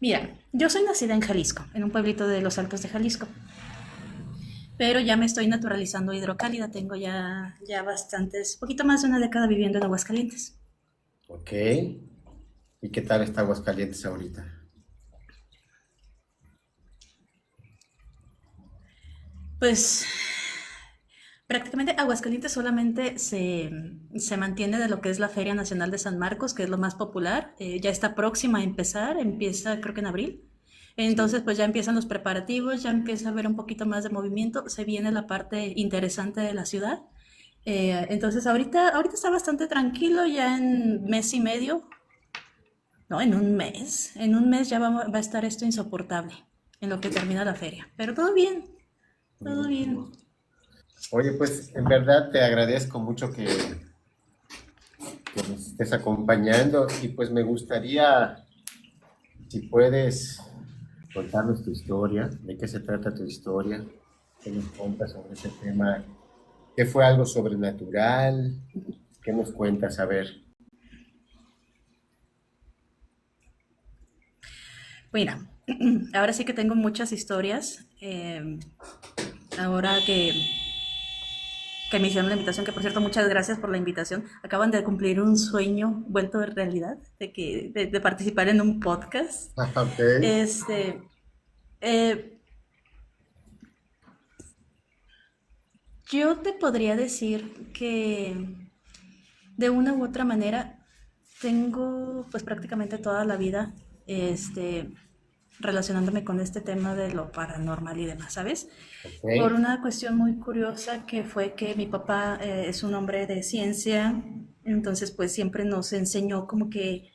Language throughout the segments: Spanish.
Mira, yo soy nacida en Jalisco, en un pueblito de los Altos de Jalisco, pero ya me estoy naturalizando hidrocálida. Tengo ya bastantes, poquito más de una década viviendo en Aguascalientes. Ok. ¿Y qué tal está Aguascalientes ahorita? Pues prácticamente Aguascalientes solamente se mantiene de lo que es la Feria Nacional de San Marcos, que es lo más popular. Ya está próxima a empezar, empieza creo que en abril. Sí. Entonces, pues ya empiezan los preparativos, ya empieza a haber un poquito más de movimiento, se viene la parte interesante de la ciudad. Entonces, ahorita está bastante tranquilo, ya en mes y medio, no, en un mes ya va a estar esto insoportable, en lo que termina la feria. Pero todo bien, todo bien. Oye, pues en verdad te agradezco mucho que nos estés acompañando y pues me gustaría, si puedes, contarnos tu historia, de qué se trata tu historia, qué nos cuentas sobre ese tema, qué fue algo sobrenatural, qué nos cuentas, a ver. Mira, ahora sí que tengo muchas historias. Ahora que me hicieron la invitación, que por cierto, muchas gracias por la invitación. Acaban de cumplir un sueño vuelto de realidad, de participar en un podcast. Ok. Este, eh, yo te podría decir que de una u otra manera tengo pues prácticamente toda la vida este, relacionándome con este tema de lo paranormal y demás, ¿sabes? Ok. Por una cuestión muy curiosa que fue que mi papá es un hombre de ciencia, entonces pues siempre nos enseñó como que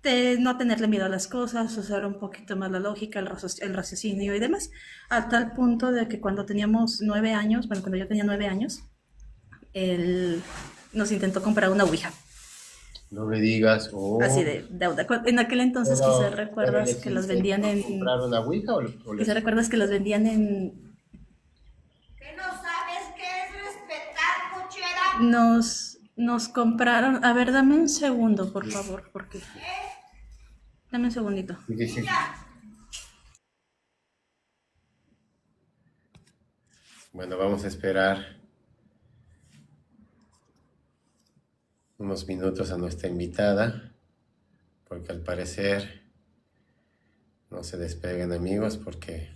de no tenerle miedo a las cosas, usar un poquito más la lógica, el raciocinio y demás, a tal punto de que cuando teníamos 9 años, bueno, cuando yo tenía 9 años, él nos intentó comprar una ouija, No me digas, así oh, de deuda. En aquel entonces quizás pero recuerdas que las ¿elegiste vendían en, comprar una Ouija o quizás les... recuerdas que las vendían en, ¿Qué no sabes qué es respetar, cochera? nos compraron, a ver, dame un segundo, por favor, porque, dame un segundito. Sí, sí, sí. Bueno, vamos a esperar unos minutos a nuestra invitada, porque al parecer no se despeguen amigos, porque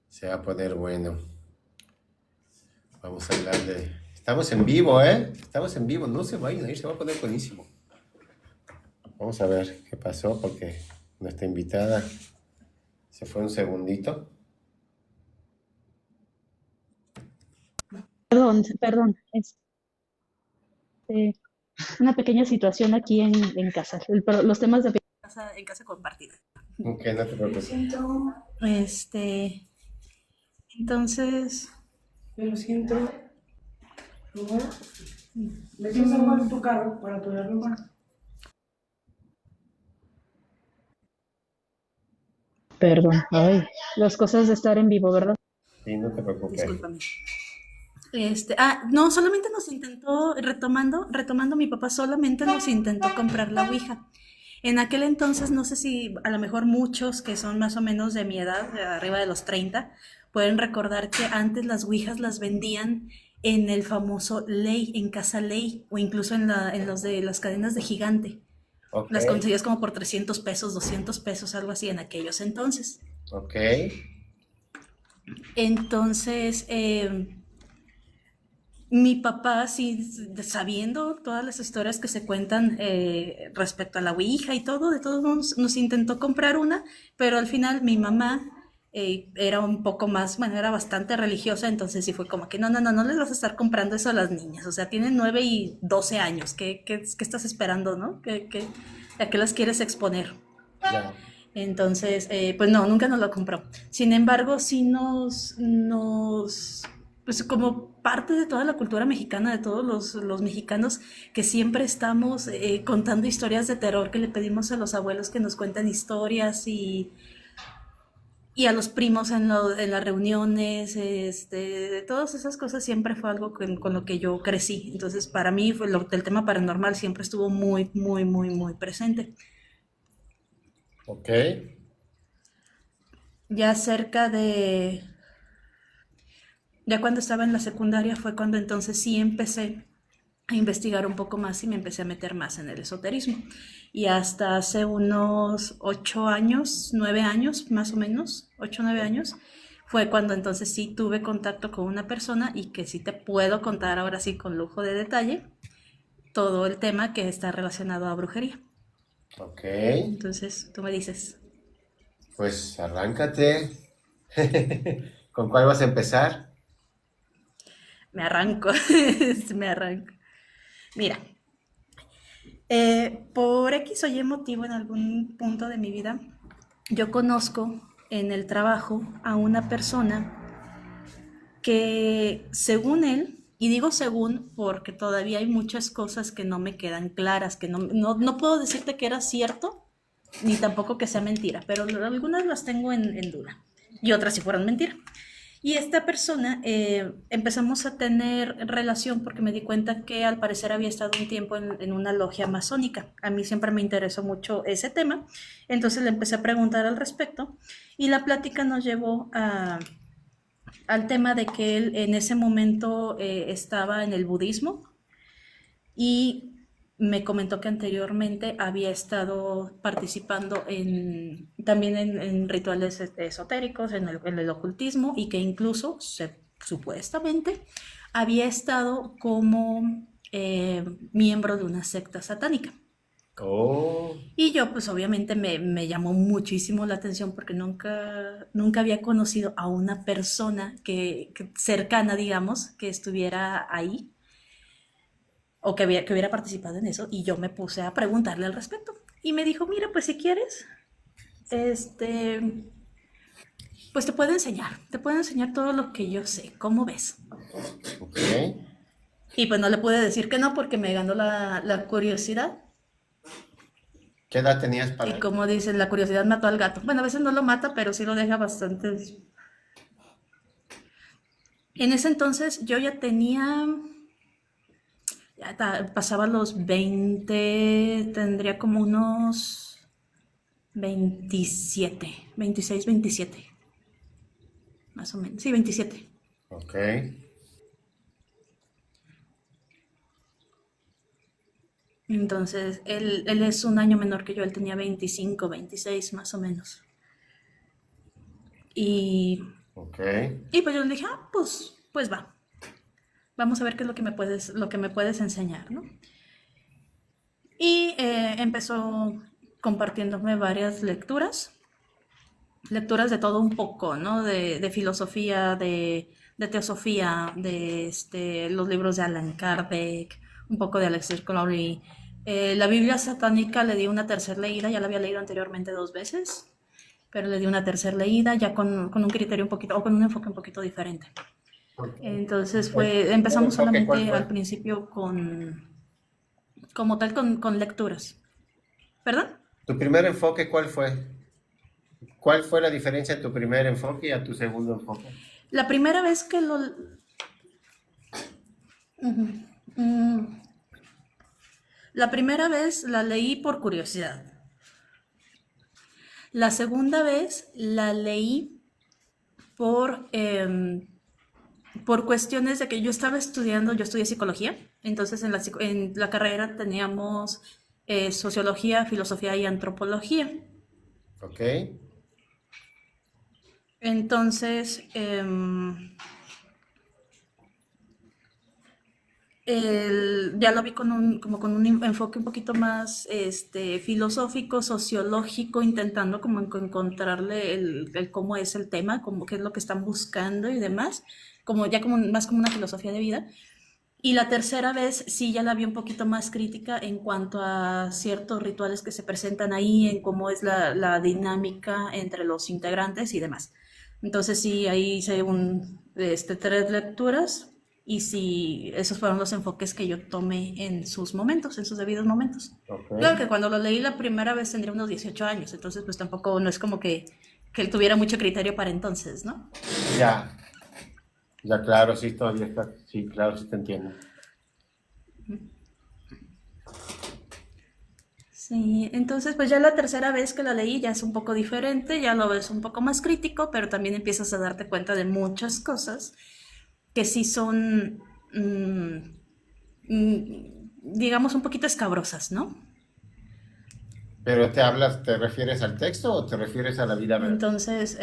se va a poner bueno. Vamos a hablar de... Estamos en vivo, ¿eh? Estamos en vivo, no se vayan a ir, se va a poner buenísimo. Vamos a ver qué pasó, porque nuestra invitada se fue un segundito. Perdón, perdón, una pequeña situación aquí en casa, los temas de casa, en casa compartida. Ok, no te preocupes. Este, entonces, Pero siento, ¿no? ¿Le echas agua en tu carro para poderlo más? perdón, ay, las cosas de estar en vivo, ¿verdad? Sí, no te preocupes. Discúlpame. No, solamente nos intentó, retomando, mi papá solamente nos intentó comprar la Ouija. En aquel entonces, no sé si a lo mejor muchos que son más o menos de mi edad, de arriba de los 30, pueden recordar que antes las Ouijas las vendían en el famoso Ley, en Casa Ley, o incluso en los de las cadenas de Gigante. Ok, Las conseguías como por 300 pesos, 200 pesos, algo así en aquellos entonces. ok. Entonces, mi papá, sí, sabiendo todas las historias que se cuentan respecto a la Ouija y todo, de todos modos nos intentó comprar una, pero al final mi mamá era un poco más, bueno, era bastante religiosa, entonces sí fue como que no les vas a estar comprando eso a las niñas, o sea, tienen 9 y 12 años, ¿qué estás esperando, no? ¿A qué las quieres exponer? Ya. Entonces, pues no, nunca nos lo compró. Sin embargo, sí pues como parte de toda la cultura mexicana, de todos los mexicanos, que siempre estamos contando historias de terror, que le pedimos a los abuelos que nos cuenten historias y a los primos en las reuniones, de todas esas cosas siempre fue algo con lo que yo crecí. Entonces, para mí, el tema paranormal siempre estuvo muy, muy, muy, muy presente. Ok, Ya cerca de, ya cuando estaba en la secundaria fue cuando entonces sí empecé a investigar un poco más y me empecé a meter más en el esoterismo. Y hasta hace unos 8 años, 9 años más o menos, 8 o 9 años, fue cuando entonces sí tuve contacto con una persona y que sí te puedo contar ahora sí con lujo de detalle todo el tema que está relacionado a brujería. ok. Entonces tú me dices, Pues arráncate. ¿Con cuál vas a empezar? me arranco, me arranco. Mira, por X o Y motivo en algún punto de mi vida, yo conozco en el trabajo a una persona que según él, y digo según porque todavía hay muchas cosas que no me quedan claras, que no puedo decirte que era cierto, ni tampoco que sea mentira, pero algunas las tengo en duda y otras sí fueron mentira. Y esta persona empezamos a tener relación porque me di cuenta que al parecer había estado un tiempo en una logia masónica. A mí siempre me interesó mucho ese tema, entonces le empecé a preguntar al respecto y la plática nos llevó al tema de que él en ese momento estaba en el budismo y me comentó que anteriormente había estado participando también en rituales esotéricos, en el ocultismo y que incluso supuestamente había estado como miembro de una secta satánica. Oh, Y yo pues obviamente me llamó muchísimo la atención porque nunca había conocido a una persona que cercana, digamos, que estuviera ahí o que hubiera participado en eso y yo me puse a preguntarle al respecto. Y me dijo, mira, pues si quieres, este, pues te puedo enseñar todo lo que yo sé, ¿cómo ves? ok. Y pues no le pude decir que no porque me ganó la curiosidad. ¿Qué edad tenías para Y eso? como dicen, la curiosidad mató al gato. Bueno, a veces no lo mata, pero sí lo deja bastante. En ese entonces yo ya tenía, pasaba los 20, tendría como unos 27, más o menos. Sí, 27. Ok, Entonces, él es un año menor que yo, él tenía 25, 26 más o menos. Y, ok, y pues yo le dije, pues va, vamos a ver qué es lo que me puedes enseñar, ¿no? Y empezó compartiéndome varias lecturas de todo un poco, ¿no? De filosofía, de teosofía, los libros de Allan Kardec, un poco de Aleister Crowley. La Biblia satánica le di una tercera leída, ya la había leído anteriormente 2 veces, pero le di una tercera leída ya con un criterio un poquito, o con un enfoque un poquito diferente. ok. Entonces ¿El primer empezamos enfoque cuál solamente al fue? principio como tal con lecturas. ¿Perdón? ¿Tu primer enfoque cuál fue? ¿Cuál fue la diferencia en tu primer enfoque y a tu segundo enfoque? La primera vez que mm, la primera vez la leí por curiosidad. La segunda vez la leí por cuestiones de que yo estudié psicología, entonces en la carrera teníamos sociología, filosofía y antropología. Ok, Entonces, ya lo vi como con un enfoque un poquito más filosófico, sociológico, intentando como encontrarle el cómo es el tema, como qué es lo que están buscando y demás, más como una filosofía de vida. Y la tercera vez sí ya la vi un poquito más crítica en cuanto a ciertos rituales que se presentan ahí, en cómo es la dinámica entre los integrantes y demás. Entonces sí, ahí hice 3 lecturas y sí, esos fueron los enfoques que yo tomé en sus momentos, en sus debidos momentos. ok. Claro que cuando lo leí la primera vez tendría unos 18 años, entonces pues tampoco no es como que él tuviera mucho criterio para entonces, ¿no? Ya, ya, claro, sí, todavía está. Sí, claro, sí te entiendo. Sí, entonces pues ya la tercera vez que la leí ya es un poco diferente, ya lo ves un poco más crítico, pero también empiezas a darte cuenta de muchas cosas que sí son, digamos, un poquito escabrosas, ¿no? Pero te refieres al texto o te refieres a la vida real? Entonces,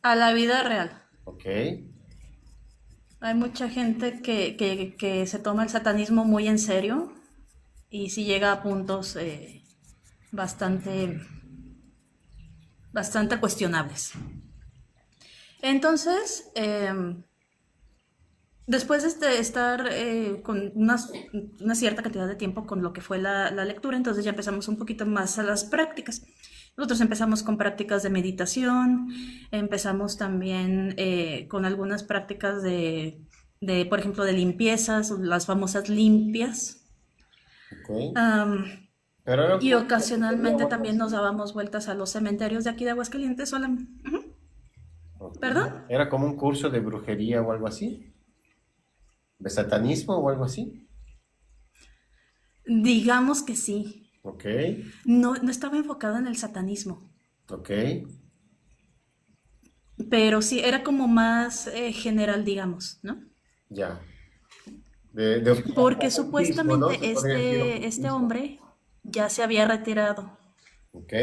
a la vida real. Ok, Hay mucha gente que se toma el satanismo muy en serio y sí llega a puntos bastante, bastante cuestionables. Entonces, después de estar con una cierta cantidad de tiempo con lo que fue la lectura, entonces ya empezamos un poquito más a las prácticas. Nosotros empezamos con prácticas de meditación, empezamos también con algunas prácticas por ejemplo, de limpiezas, las famosas limpias. ok. Am, Pero era un y curso de brujería o ocasionalmente algo también nos así. dábamos vueltas a los cementerios de aquí de Aguascalientes. Ok. ¿Perdón? Era como un curso de brujería o algo así, de satanismo o algo así. Digamos que sí. Ok, No, no estaba enfocada en el satanismo, ok, pero sí era como más general, digamos, ¿no? ya. Porque Ocultismo, ¿no? Se supuestamente podría decir este ocultismo. hombre ya se había retirado. Ok,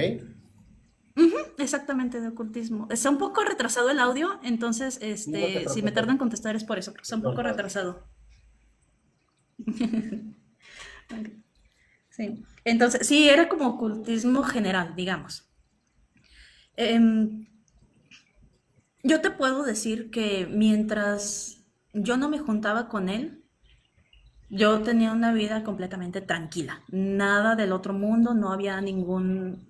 Exactamente, de ocultismo. Está un poco retrasado el audio, entonces, sí, no te si me preocupes. tardo en contestar es por eso, porque está un poco Normal. retrasado. Sí. Entonces, sí, era como ocultismo general, digamos. Em, yo te puedo decir que mientras yo no me juntaba con él, yo tenía una vida completamente tranquila, nada del otro mundo, no había ninguna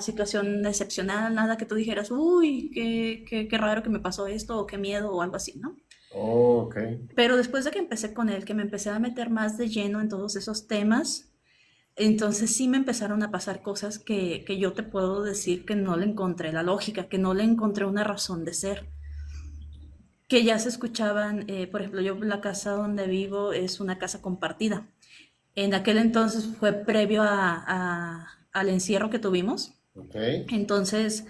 situación excepcional, nada que tú dijeras, uy, qué raro que me pasó esto, o qué miedo, o algo así, ¿no? Oh, ok. Pero después de que empecé con él, que me empecé a meter más de lleno en todos esos temas, entonces sí me empezaron a pasar cosas que yo te puedo decir que no le encontré la lógica, que no le encontré una razón de ser, que ya se escuchaban, por ejemplo, yo la casa donde vivo es una casa compartida. En aquel entonces fue previo al encierro que tuvimos. Ok. Entonces,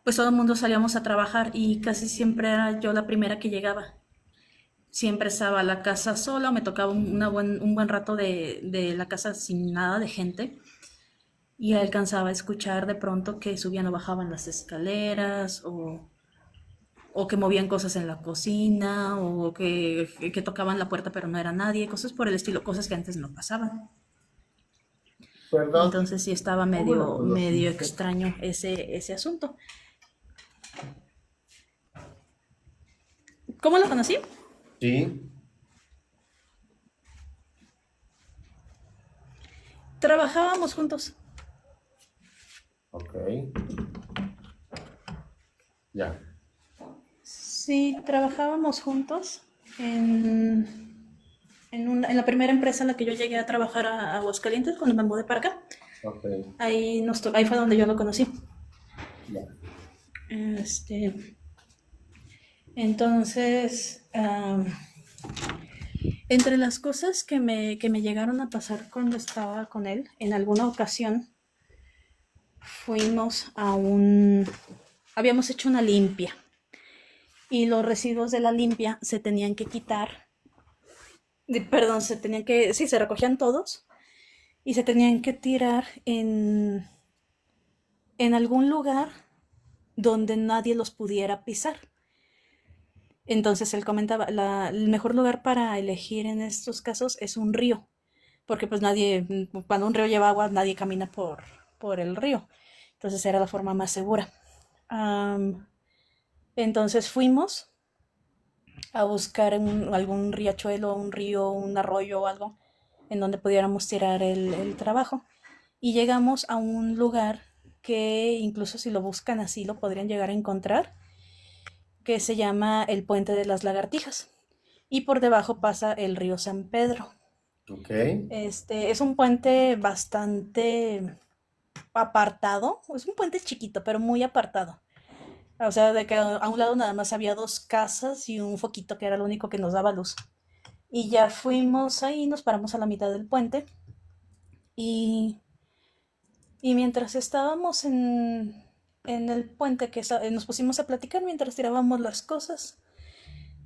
pues todo el mundo salíamos a trabajar y casi siempre era yo la primera que llegaba. Siempre estaba la casa sola, me tocaba un buen rato de la casa sin nada de gente y alcanzaba a escuchar de pronto que subían o bajaban las escaleras o que movían cosas en la cocina o que tocaban la puerta pero no era nadie, cosas por el estilo, cosas que antes no pasaban. Perdón, Entonces sí estaba ¿cómo lo medio conociste? extraño ese asunto. ¿Cómo lo conocí? Sí, Trabajábamos juntos. ok, ya. Sí, trabajábamos juntos en la primera empresa en la que yo llegué a trabajar a Aguascalientes cuando me mudé para acá. Ok, Ahí fue donde yo lo conocí. ya. Este, entonces, entre las cosas que me llegaron a pasar cuando estaba con él, en alguna ocasión fuimos habíamos hecho una limpia y los residuos de la limpia se tenían que quitar, perdón, sí, se recogían todos y se tenían que tirar en algún lugar donde nadie los pudiera pisar. Entonces él comentaba, el mejor lugar para elegir en estos casos es un río, porque pues cuando un río lleva agua, nadie camina por el río. Entonces era la forma más segura. Am, entonces fuimos a buscar algún riachuelo, un río, un arroyo o algo en donde pudiéramos tirar el trabajo. Y llegamos a un lugar que incluso si lo buscan así lo podrían llegar a encontrar, que se llama el Puente de las Lagartijas. Y por debajo pasa el río San Pedro. Ok, Es un puente bastante apartado, es un puente chiquito, pero muy apartado. O sea, de que a un lado nada más había dos casas y un foquito que era lo único que nos daba luz. Y ya fuimos ahí, nos paramos a la mitad del puente y, y mientras estábamos en el puente nos pusimos a platicar mientras tirábamos las cosas.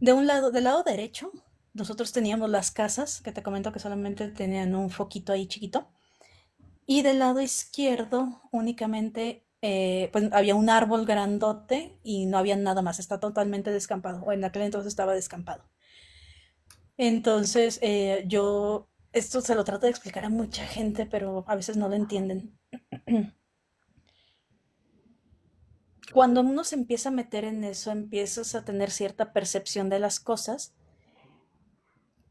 Del lado derecho, nosotros teníamos las casas, que te comento que solamente tenían un foquito ahí chiquito. Y del lado izquierdo únicamente pues había un árbol grandote y no había nada más, está totalmente descampado, o en aquel entonces estaba descampado. Entonces esto se lo trato de explicar a mucha gente, pero a veces no lo entienden. Cuando uno se empieza a meter en eso, empiezas a tener cierta percepción de las cosas,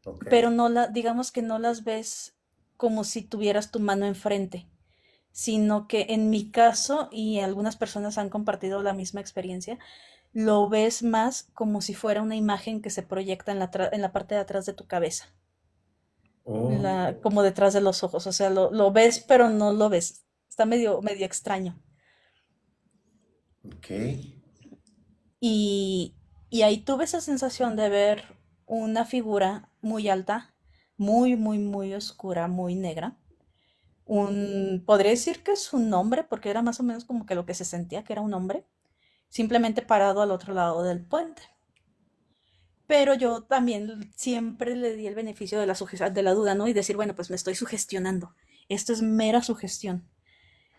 Ok. pero digamos que no las ves como si tuvieras tu mano enfrente, sino que en mi caso, y algunas personas han compartido la misma experiencia, lo ves más como si fuera una imagen que se proyecta en la parte de atrás de tu cabeza, Oh, como detrás de los ojos, o sea, lo ves pero no lo ves, está medio extraño. ok. Y, y ahí tuve esa sensación de ver una figura muy alta, muy oscura, muy negra. Podría decir que es un hombre, porque era más o menos como que lo que se sentía que era un hombre, simplemente parado al otro lado del puente. Pero yo también siempre le di el beneficio de de la duda, ¿no? Y decir, bueno, pues me estoy sugestionando. Esto es mera sugestión.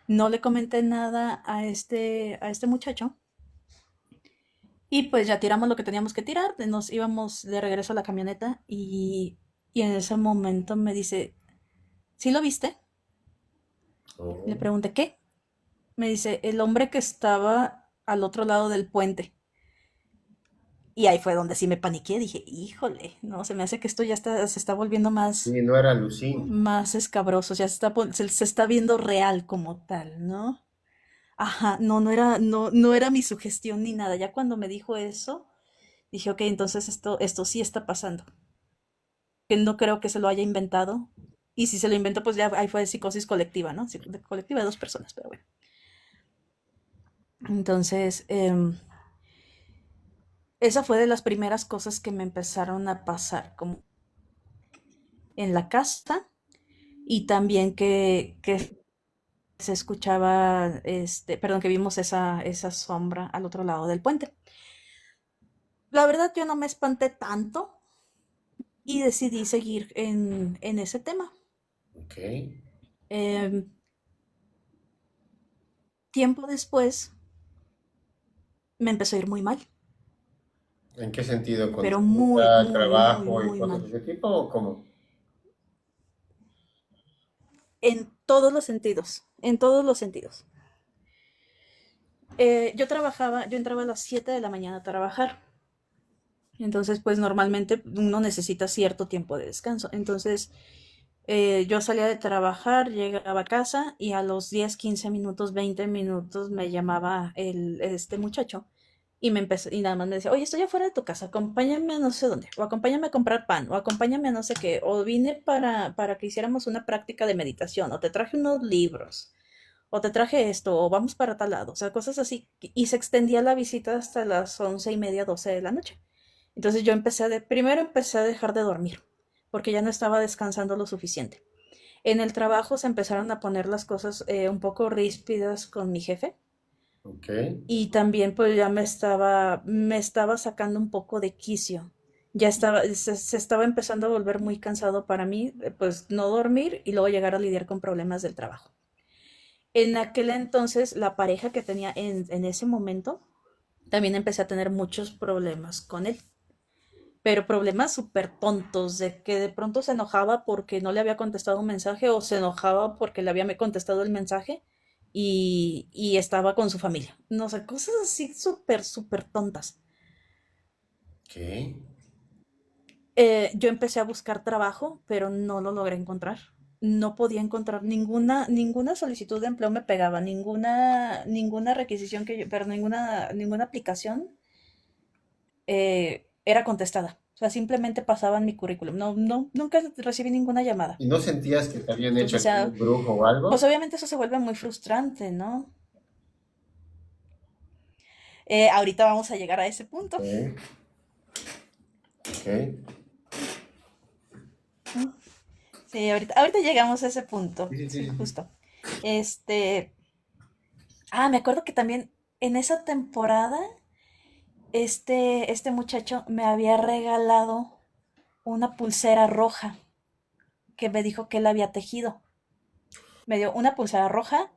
No le comenté nada a este muchacho. Y pues ya tiramos lo que teníamos que tirar. Nos íbamos de regreso a la camioneta y en ese momento me dice, ¿sí lo viste? Le Oh, pregunté, ¿qué? Me dice, el hombre que estaba al otro lado del puente. Y ahí fue donde sí me paniqué. Dije, híjole, no, se me hace que esto se está volviendo sí, no era Lucín. más escabroso, ya se está viendo real como tal, ¿no? Ajá, no era mi sugestión ni nada. Ya cuando me dijo eso, dije, ok, entonces esto sí está pasando. Que no creo que se lo haya inventado. Y si se lo inventó, pues ya ahí fue psicosis colectiva, ¿no? Colectiva de dos personas, pero bueno. Entonces, esa fue de las primeras cosas que me empezaron a pasar, como en la casa, y también que se escuchaba, perdón, que vimos esa sombra al otro lado del puente. La verdad, yo no me espanté tanto y decidí seguir en ese tema. Ok. Em, Tiempo después me empezó a ir muy mal, ¿En qué sentido? pero ¿Conducta, trabajo y muy cosas mal. de ese tipo o cómo? En todos los sentidos, en todos los sentidos. Yo entraba a las 7 de la mañana a trabajar. Entonces, pues normalmente uno necesita cierto tiempo de descanso. Entonces, yo salía de trabajar, llegaba a casa y a los 10 15 minutos, 20 minutos me llamaba este muchacho y y nada más me decía, oye, estoy afuera de tu casa, acompáñame a no sé dónde, o acompáñame a comprar pan, o acompáñame a no sé qué, o vine para que hiciéramos una práctica de meditación, o te traje unos libros, o te traje esto, o vamos para tal lado, o sea, cosas así. Y se extendía la visita hasta las 11:30, 12 de la noche. Entonces primero empecé a dejar de dormir, porque ya no estaba descansando lo suficiente. En el trabajo se empezaron a poner las cosas un poco ríspidas con mi jefe Ok. y también pues ya me estaba sacando un poco de quicio. Se estaba empezando a volver muy cansado para mí, pues no dormir y luego llegar a lidiar con problemas del trabajo. En aquel entonces, la pareja que tenía en ese momento, también empecé a tener muchos problemas con él, pero problemas súper tontos, de que de pronto se enojaba porque no le había contestado un mensaje o se enojaba porque le había contestado el mensaje y estaba con su familia. No sé, cosas así súper tontas. ¿Qué? Yo empecé a buscar trabajo, pero no lo logré encontrar. No podía encontrar ninguna solicitud de empleo me pegaba, ninguna requisición pero ninguna aplicación era contestada. O sea, simplemente pasaban mi currículum. Nunca recibí ninguna llamada. ¿Y no sentías que te habían hecho Entonces, aquí ya, un brujo o pues algo? obviamente eso se vuelve muy frustrante, ¿no? Ahorita vamos a llegar a ese punto. Ok. Ok. Sí, ahorita llegamos a ese punto. Sí, sí, Sí, sí, sí. justo. Este, me acuerdo que también en esa temporada, este muchacho me había regalado una pulsera roja que me dijo que él había tejido. Me dio una pulsera roja,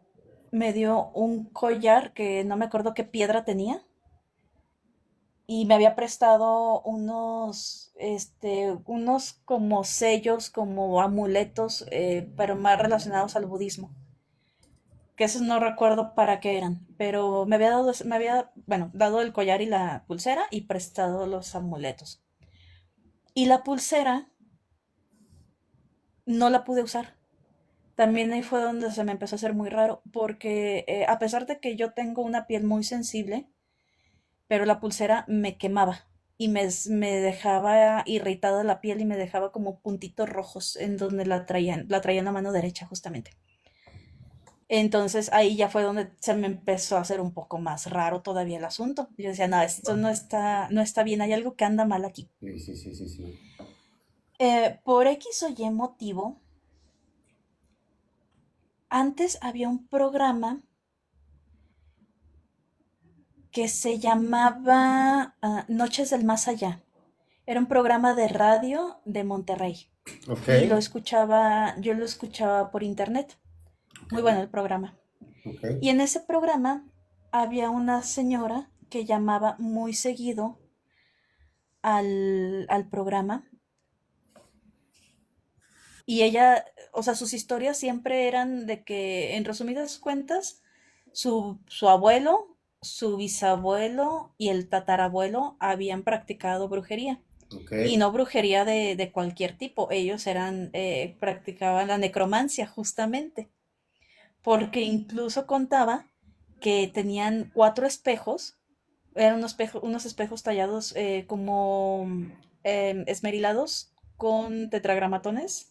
me dio un collar que no me acuerdo qué piedra tenía y me había prestado unos como sellos, como amuletos, pero más relacionados al budismo. Que esos no recuerdo para qué eran, pero bueno, dado el collar y la pulsera y prestado los amuletos. Y la pulsera no la pude usar. También ahí fue donde se me empezó a hacer muy raro, porque a pesar de que yo tengo una piel muy sensible, pero la pulsera me quemaba y me dejaba irritada la piel y me dejaba como puntitos rojos en donde la traía en la mano derecha justamente. Entonces ahí ya fue donde se me empezó a hacer un poco más raro todavía el asunto. Yo decía, no, esto no está bien, hay algo que anda mal aquí. Sí, sí, sí, sí, sí. Por X o Y motivo, antes había un programa que se llamaba Noches del Más Allá. Era un programa de radio de Monterrey Ok, y yo lo escuchaba por internet. ok, Muy bueno el programa. ok, Y en ese programa había una señora que llamaba muy seguido al programa y ella, o sea, sus historias siempre eran de que, en resumidas cuentas, su abuelo, su bisabuelo y el tatarabuelo habían practicado brujería. ok, Y no brujería de cualquier tipo, ellos practicaban la necromancia justamente, porque incluso contaba que tenían 4 espejos, eran unos espejos tallados como esmerilados con tetragramatones,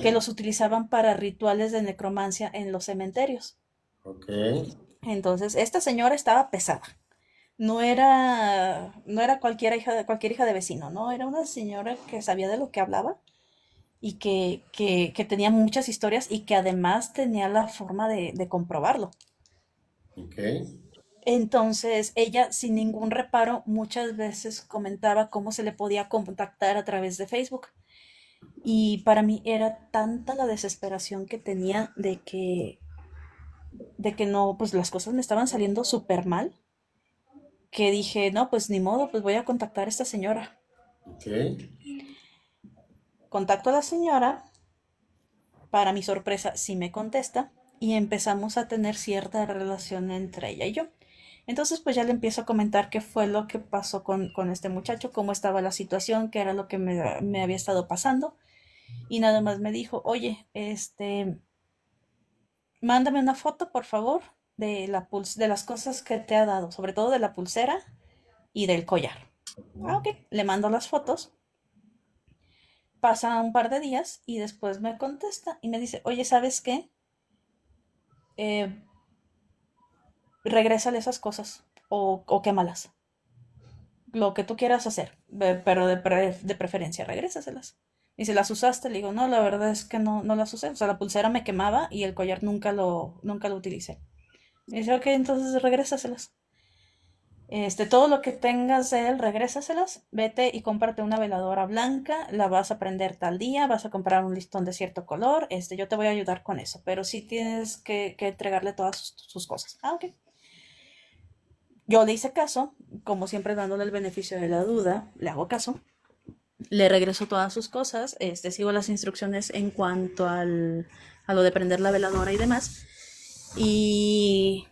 que ok, los utilizaban para rituales de necromancia en los cementerios. ok, Entonces, esta señora estaba pesada. No era cualquier hija de vecino, ¿no? Era una señora que sabía de lo que hablaba y que tenía muchas historias y que además tenía la forma de comprobarlo. ok. Entonces, ella sin ningún reparo muchas veces comentaba cómo se le podía contactar a través de Facebook. Y para mí era tanta la desesperación que tenía de que no, pues las cosas me estaban saliendo súper mal, que dije, no, pues ni modo, pues voy a contactar a esta señora. Ok, Contacto a la señora, para mi sorpresa sí me contesta y empezamos a tener cierta relación entre ella y yo. Entonces pues ya le empiezo a comentar qué fue lo que pasó con este muchacho, cómo estaba la situación, qué era lo que me había estado pasando y nada más me dijo, oye, mándame una foto por favor de las cosas que te ha dado, sobre todo de la pulsera y del collar. Ok, le mando las fotos. Pasa un par de días y después me contesta y me dice, oye, ¿sabes qué? Eh, regrésale esas cosas o quémalas. Lo que tú quieras hacer, pero de preferencia, regrésaselas. Y si las usaste, le digo, no, la verdad es que no las usé. O sea, la pulsera me quemaba y el collar nunca lo utilicé. Y dice, ok, entonces regrésaselas. Todo lo que tengas de él, regrésaselas. Vete y cómprate una veladora blanca. La vas a prender tal día. Vas a comprar un listón de cierto color. Yo te voy a ayudar con eso. Pero sí tienes que entregarle todas sus cosas. Ok. Yo le hice caso, como siempre dándole el beneficio de la duda, le hago caso, le regreso todas sus cosas, sigo las instrucciones en cuanto a lo de prender la veladora y demás. Y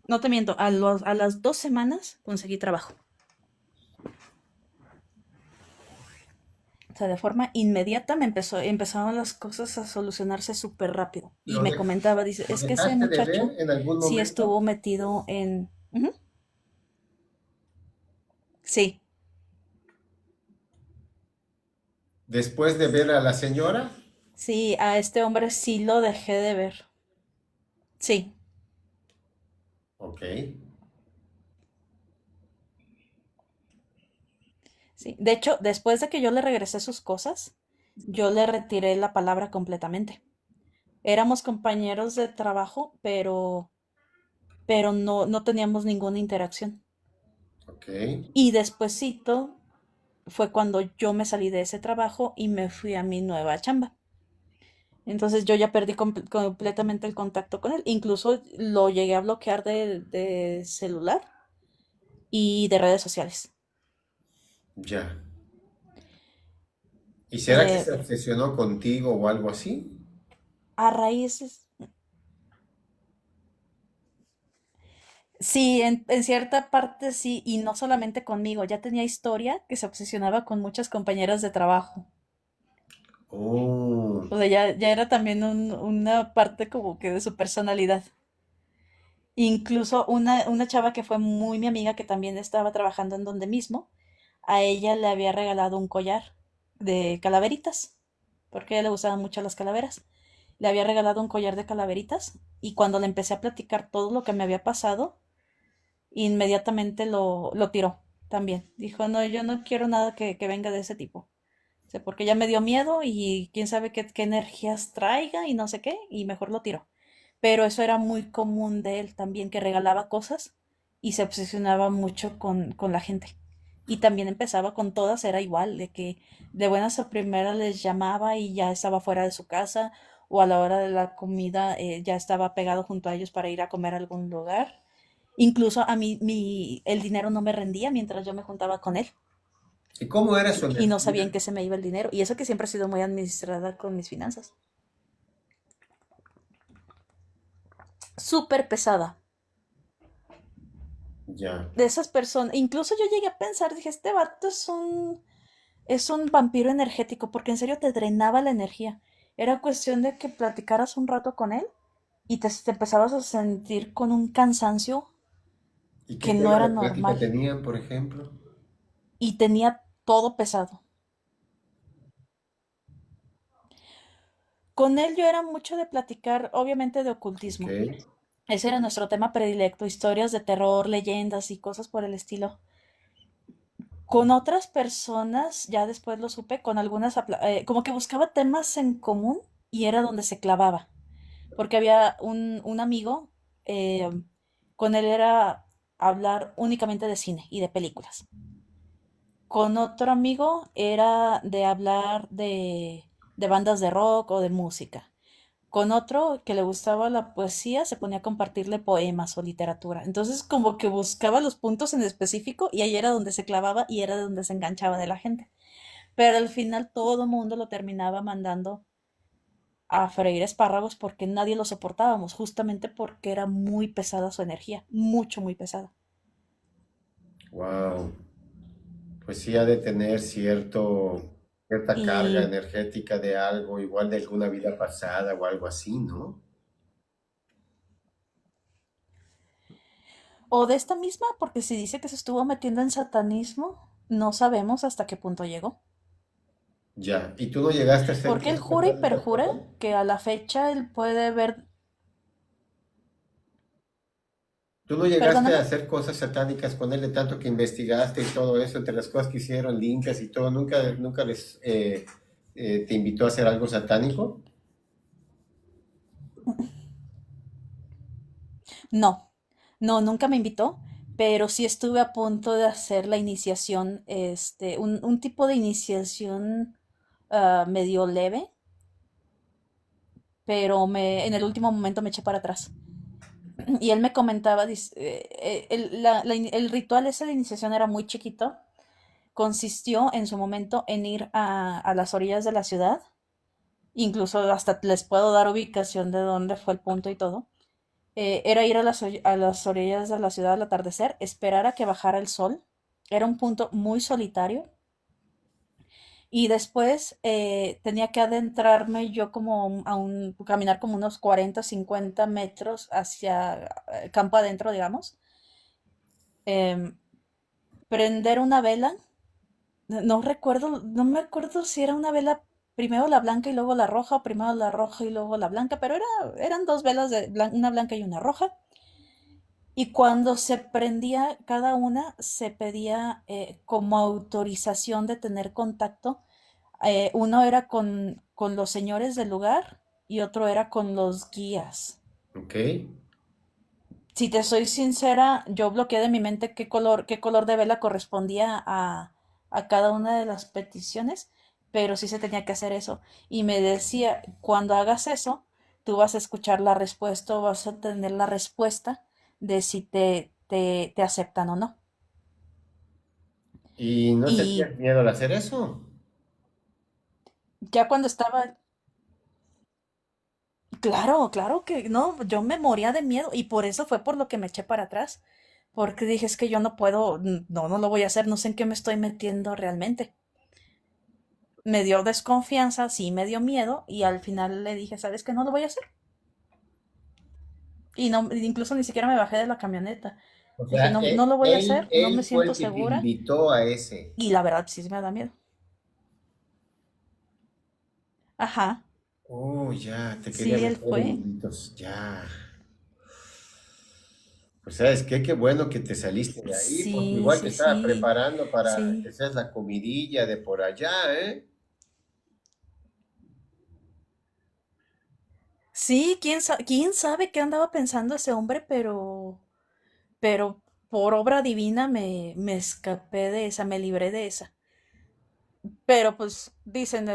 no te miento, a las 2 semanas conseguí trabajo. O sea, de forma inmediata empezaron las cosas a solucionarse súper rápido. Y ¿Lo, me de- comentaba, dice, lo es que ese dejaste de ver muchacho en algún sí momento? estuvo metido en... Ujú. Sí, Después de ver a la señora, sí, a este hombre sí lo dejé de ver. Sí, ok, sí. De hecho, después de que yo le regresé sus cosas, yo le retiré la palabra completamente. Éramos compañeros de trabajo, pero no teníamos ninguna interacción. Ok, Y despuesito fue cuando yo me salí de ese trabajo y me fui a mi nueva chamba. Entonces yo ya perdí completamente el contacto con él. Incluso lo llegué a bloquear de celular y de redes sociales. ya. ¿Y será que Eh, se obsesionó contigo o algo así? a raíces, sí, en cierta parte sí, y no solamente conmigo, ya tenía historia que se obsesionaba con muchas compañeras de trabajo. Oh, O sea, ya era también una parte como que de su personalidad. Incluso una chava que fue muy mi amiga, que también estaba trabajando en donde mismo, a ella le había regalado un collar de calaveritas, porque a ella le gustaban mucho las calaveras. Le había regalado un collar de calaveritas y cuando le empecé a platicar todo lo que me había pasado, inmediatamente lo tiró también. Dijo, no, yo no quiero nada que venga de ese tipo. O sea, porque ya me dio miedo y quién sabe qué energías traiga y no sé qué, y mejor lo tiró. Pero eso era muy común de él también, que regalaba cosas y se obsesionaba mucho con la gente. Y también empezaba con todas, era igual, de que de buenas a primeras les llamaba y ya estaba fuera de su casa, o a la hora de la comida ya estaba pegado junto a ellos para ir a comer a algún lugar. Incluso a mí el dinero no me rendía mientras yo me juntaba con él ¿y cómo era su y no sabía en energía? qué se me iba el dinero. Y eso que siempre he sido muy administrada con mis finanzas. Súper pesada. Ya. De esas personas, incluso yo llegué a pensar, dije, este vato es un vampiro energético, porque en serio te drenaba la energía. Era cuestión de que platicaras un rato con él y te empezabas a sentir con un cansancio ¿Y qué que no tema era de plática normal. tenían, por ejemplo? Y tenía todo pesado. Con él yo era mucho de platicar, obviamente, de Ok. ocultismo. Ese era nuestro tema predilecto, historias de terror, leyendas y cosas por el estilo. Con otras personas, ya después lo supe, con algunas, como que buscaba temas en común y era donde se clavaba. Porque había un amigo, eh, con él era hablar únicamente de cine y de películas. Con otro amigo era de hablar de bandas de rock o de música. Con otro que le gustaba la poesía, se ponía a compartirle poemas o literatura. Entonces, como que buscaba los puntos en específico y ahí era donde se clavaba y era donde se enganchaba de la gente. Pero al final todo el mundo lo terminaba mandando a freír espárragos porque nadie lo soportábamos, justamente porque era muy pesada su energía, mucho, muy pesada. Wow. Pues sí ha de tener cierta carga Y, energética de algo, igual de alguna vida pasada o algo así, ¿no? o de esta misma, porque si dice que se estuvo metiendo en satanismo, no sabemos hasta qué punto llegó. Ya. ¿Y tú no llegaste a hacer Porque él cosas jura y satánicas con perjura él? que a la fecha él puede ver. ¿Tú no llegaste a Perdóname. hacer cosas satánicas con él de tanto que investigaste y todo eso, entre las cosas que hicieron, limpias y todo? ¿Nunca te invitó a hacer algo satánico? No, no, nunca me invitó, pero sí estuve a punto de hacer la iniciación, un tipo de iniciación medio leve, pero en el último momento me eché para atrás. Y él me comentaba, el ritual ese de iniciación era muy chiquito, consistió en su momento en ir a las orillas de la ciudad, incluso hasta les puedo dar ubicación de dónde fue el punto y todo. Era ir a las orillas de la ciudad al atardecer, esperar a que bajara el sol. Era un punto muy solitario. Y después tenía que adentrarme yo como caminar como unos 40 50 metros hacia campo adentro, digamos. em, Prender una vela. No recuerdo, no me acuerdo si era una vela primero la blanca y luego la roja, o primero la roja y luego la blanca, pero eran dos velas, una blanca y una roja. Y cuando se prendía cada una, se pedía como autorización de tener contacto Uno era con los señores del lugar y otro era con los guías. Ok. Si te soy sincera, yo bloqueé de mi mente qué color de vela correspondía a cada una de las peticiones, pero sí se tenía que hacer eso. Y me decía, cuando hagas eso, tú vas a escuchar la respuesta o vas a tener la respuesta de si te aceptan o no. ¿Y no Y sentías miedo al hacer eso? ya cuando estaba, claro, claro que no, yo me moría de miedo y por eso fue por lo que me eché para atrás, porque dije, es que yo no puedo, no, no lo voy a hacer, no sé en qué me estoy metiendo realmente. Me dio desconfianza, sí me dio miedo y al final le dije, ¿sabes qué? No lo voy a hacer. Y no, incluso ni siquiera me bajé de la camioneta. O Dije, sea, no, no lo voy a hacer, no me él fue siento el que te segura invitó a ese. y la verdad sí me da miedo. Ajá, Oh, ya, te quería sí, él meter en fue. hillitos, ya. Pues sabes qué, qué bueno que te saliste de ahí, porque Sí, igual te sí, estaba sí, preparando para que sí. seas la comidilla de por allá, ¿eh? Sí, quién sabe qué andaba pensando ese hombre, pero por obra divina me escapé de esa, me libré de esa. Pero pues dicen,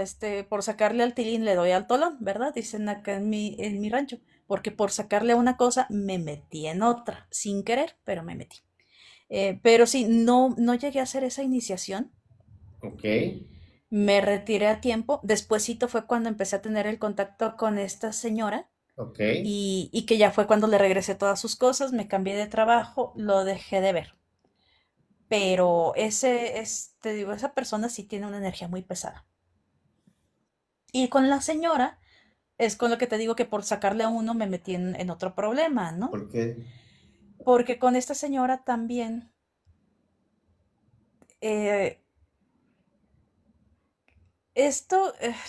por sacarle al tilín le doy al tolón, ¿verdad? Dicen acá en mi rancho. Porque por sacarle a una cosa me metí en otra, sin querer, pero me metí. Pero sí, no, no llegué a hacer esa iniciación. Ok, Me retiré a tiempo. Despuésito fue cuando empecé a tener el contacto con esta señora ok. y que ya fue cuando le regresé todas sus cosas, me cambié de trabajo, lo dejé de ver. Pero te digo, esa persona sí tiene una energía muy pesada. Y con la señora es con lo que te digo que por sacarle a uno me metí en otro problema, ¿no? ¿Por qué? Porque con esta señora también, eh,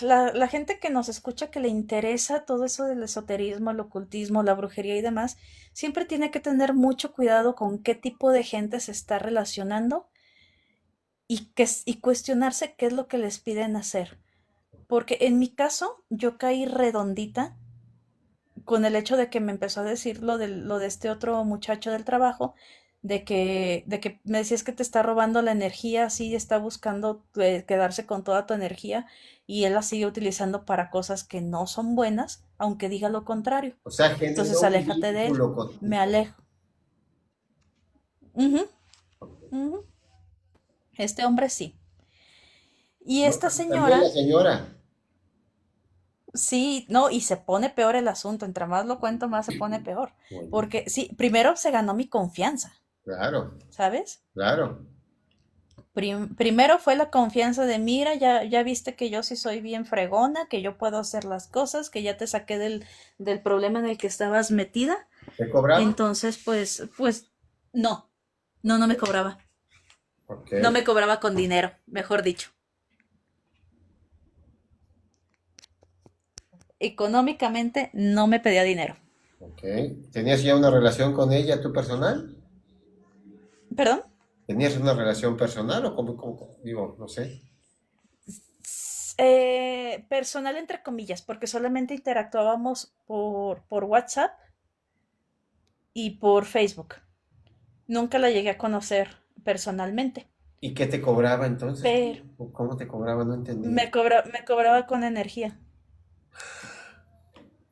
la gente que nos escucha que le interesa todo eso del esoterismo, el ocultismo, la brujería y demás, siempre tiene que tener mucho cuidado con qué tipo de gente se está relacionando y cuestionarse qué es lo que les piden hacer. Porque en mi caso, yo caí redondita con el hecho de que me empezó a decir lo de este otro muchacho del trabajo, de que me decías que te está robando la energía, así está buscando quedarse con toda tu energía y él la sigue utilizando para cosas que no son buenas, aunque diga lo contrario. O sea, generó Entonces un aléjate de él, vínculo me contigo. alejo. Ujú, ujú. Este hombre sí. Y No, esta pues, también la señora, señora. sí, no, y se pone peor el asunto, entre más lo cuento, más se pone peor. Oye, Porque sí, primero se ganó mi confianza, claro, ¿sabes? claro. Primero fue la confianza de, mira, ya viste que yo sí soy bien fregona, que yo puedo hacer las cosas, que ya te saqué del problema en el que estabas metida. ¿Te cobraba? Entonces, pues, no, no, no me cobraba. Ok, No me cobraba con dinero, mejor dicho. Económicamente no me pedía dinero. ok. ¿Tenías ya una relación con ella, tu personal? ¿Perdón? ¿Tenías una relación personal o digo, no sé? Personal entre comillas, porque solamente interactuábamos por WhatsApp y por Facebook. Nunca la llegué a conocer personalmente, ¿Y qué te cobraba entonces? pero ¿Cómo te cobraba? No entendí. me cobraba con energía.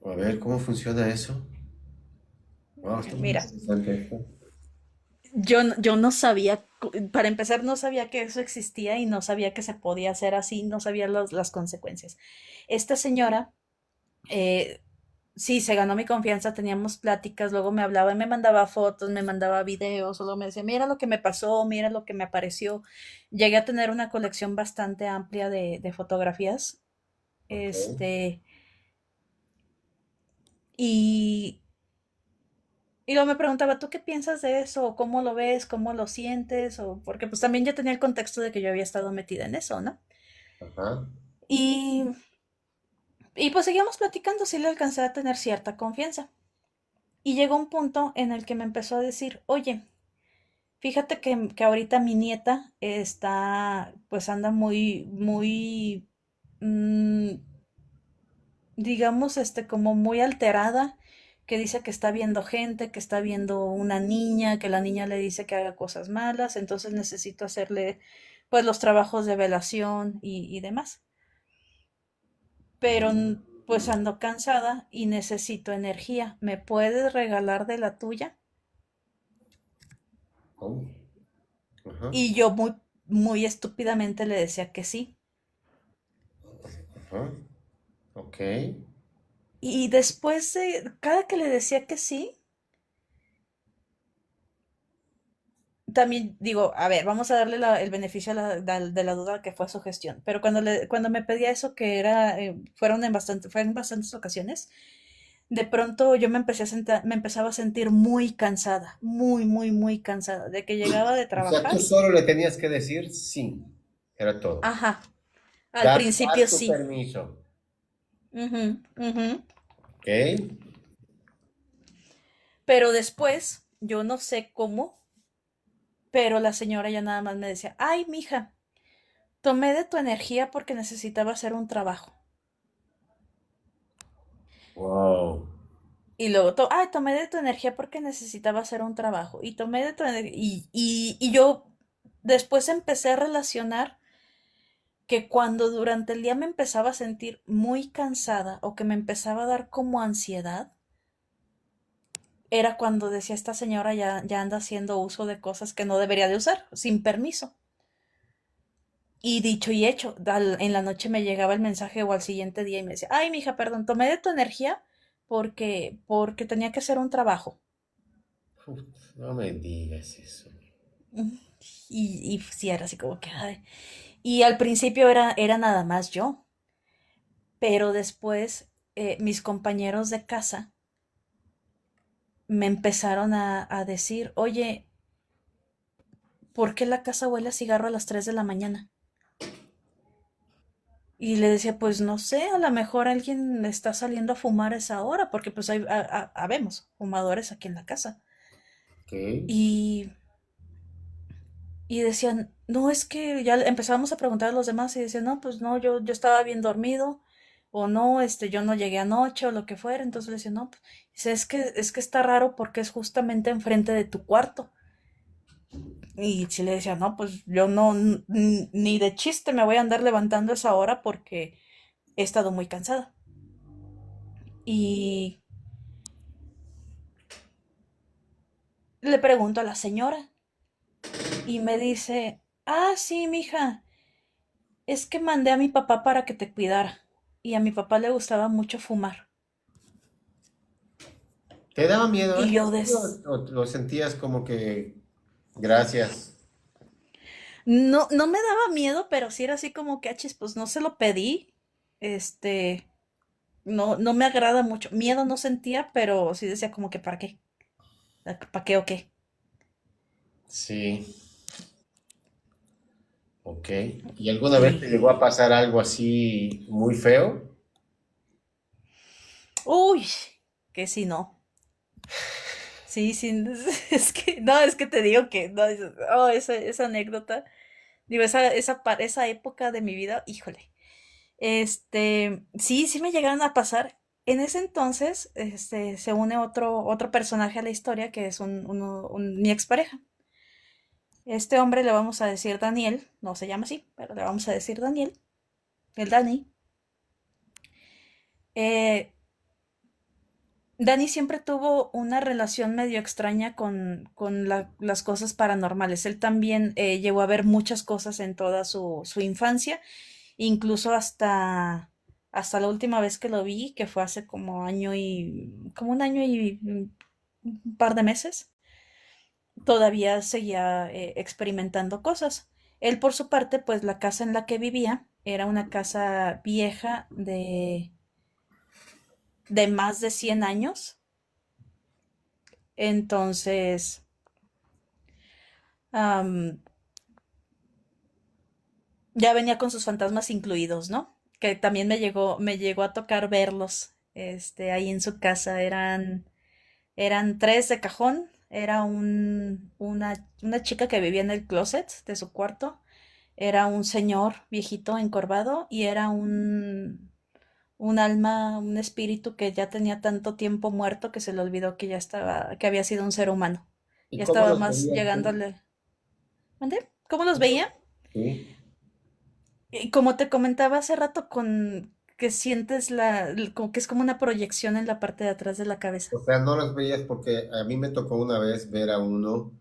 A ver, ¿cómo funciona eso? Wow, está muy Mira, interesante esto. yo no sabía, para empezar, no sabía que eso existía y no sabía que se podía hacer así, no sabía las consecuencias. Esta señora, eh, sí, se ganó mi confianza, teníamos pláticas, luego me hablaba y me mandaba fotos, me mandaba videos, luego me decía, mira lo que me pasó, mira lo que me apareció. Llegué a tener una colección bastante amplia de fotografías. Ok. Este, y, y luego me preguntaba, ¿tú qué piensas de eso? ¿O ¿cómo lo ves? ¿Cómo lo sientes? O porque pues también yo tenía el contexto de que yo había estado metida en eso, ¿no? Ajá. Y, y pues seguíamos platicando, sí le alcancé a tener cierta confianza. Y llegó un punto en el que me empezó a decir, oye, fíjate que ahorita mi nieta está, pues anda muy, muy, mm, digamos, como muy alterada, que dice que está viendo gente, que está viendo una niña, que la niña le dice que haga cosas malas, entonces necesito hacerle, pues, los trabajos de velación y demás. Pero, pues, ando cansada y necesito energía. ¿Me puedes regalar de la tuya? Oh, ajá, Y yo muy, muy estúpidamente le decía que sí. ajá, ok. Y después de cada que le decía que sí, también digo, a ver, vamos a darle el beneficio de la duda que fue su gestión. Pero cuando me pedía eso, que era, fue en bastantes ocasiones, de pronto yo me empezaba a sentir muy cansada, muy, muy, muy cansada, de que llegaba de O sea, tú trabajar. solo le tenías que decir sí, era todo. Ajá, al Das principio tu sí. permiso, Ujú, ujú. ¿ok? Pero después, yo no sé cómo, pero la señora ya nada más me decía, ay, mija, tomé de tu energía porque necesitaba hacer un trabajo. Wow. Y luego, ay, tomé de tu energía porque necesitaba hacer un trabajo. Y tomé de tu energía. Y yo después empecé a relacionar que cuando durante el día me empezaba a sentir muy cansada o que me empezaba a dar como ansiedad, era cuando decía esta señora ya anda haciendo uso de cosas que no debería de usar, sin permiso. Y dicho y hecho, en la noche me llegaba el mensaje o al siguiente día y me decía, ay, mija, perdón, tomé de tu energía porque tenía que hacer un trabajo. Uf, no me digas eso. Y sí, era así como que, ay. Y al principio era nada más yo, pero después mis compañeros de casa me empezaron a decir, oye, ¿por qué la casa huele a cigarro a las 3 de la mañana? Y le decía, pues no sé, a lo mejor alguien está saliendo a fumar a esa hora, porque pues habemos fumadores aquí en la casa. Ok. Y, y decían, no, es que ya empezábamos a preguntar a los demás y decían, no, pues no, yo estaba bien dormido, o no, yo no llegué anoche, o lo que fuera. Entonces le decía, no, pues, dice, es que está raro porque es justamente enfrente de tu cuarto. Y si le decía, no, pues yo no, ni de chiste me voy a andar levantando a esa hora porque he estado muy cansada. Y le pregunto a la señora y me dice, ah, sí, mija, es que mandé a mi papá para que te cuidara. Y a mi papá le gustaba mucho fumar. ¿Te daba miedo Y eso yo o lo sentías como que gracias? no me daba miedo, pero sí era así como que, achis, pues no se lo pedí. Este, no me agrada mucho. Miedo no sentía, pero sí decía como que, ¿para qué? ¿Para qué o qué? Sí, ok. ¿Y alguna vez te Y, llegó a pasar algo así muy feo? uy, que si no. Sí, sí, es que, no, es que te digo que, no, esa anécdota, digo, esa época de mi vida, híjole, sí me llegaron a pasar. En ese entonces, se une otro personaje a la historia que es mi expareja. Este hombre le vamos a decir Daniel, no se llama así, pero le vamos a decir Daniel, el Dani. Eh, Dani siempre tuvo una relación medio extraña con las cosas paranormales. Él también llegó a ver muchas cosas en toda su infancia, incluso hasta la última vez que lo vi, que fue hace como un año y un par de meses, todavía seguía experimentando cosas. Él, por su parte, pues la casa en la que vivía era una casa vieja de más de 100 años. Entonces, am, ya venía con sus fantasmas incluidos, ¿no? Que también me llegó a tocar verlos, ahí en su casa. Eran tres de cajón. Era una chica que vivía en el closet de su cuarto. Era un señor viejito encorvado y era un alma, un espíritu que ya tenía tanto tiempo muerto que se le olvidó que ya estaba, que había sido un ser humano. ¿Y Ya cómo estaba los más veías tú? llegándole. ¿Mande? ¿Cómo los veía? Sí. Y como te comentaba hace rato, con que sientes como que es como una proyección en la parte de atrás de la cabeza. O sea, no los veías porque a mí me tocó una vez ver a uno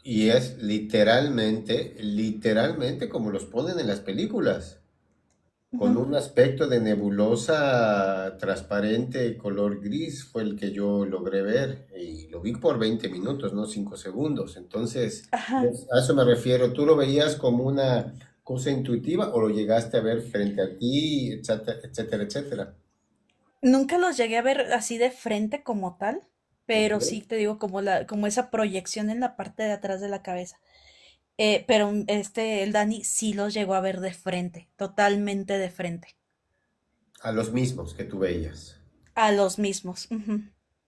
y es literalmente, literalmente como los ponen en las películas, con Ujú. un aspecto de nebulosa transparente color gris fue el que yo logré ver y lo vi por 20 minutos, no 5 segundos. Entonces, Ajá. a eso me refiero. ¿Tú lo veías como una cosa intuitiva o lo llegaste a ver frente a ti, etcétera, etcétera, etcétera? Nunca los llegué a ver así de frente como tal, Ok. pero sí te digo como esa proyección en la parte de atrás de la cabeza. Pero el Dani sí los llegó a ver de frente, totalmente de frente, A los mismos que tú veías. a los mismos. Ujú.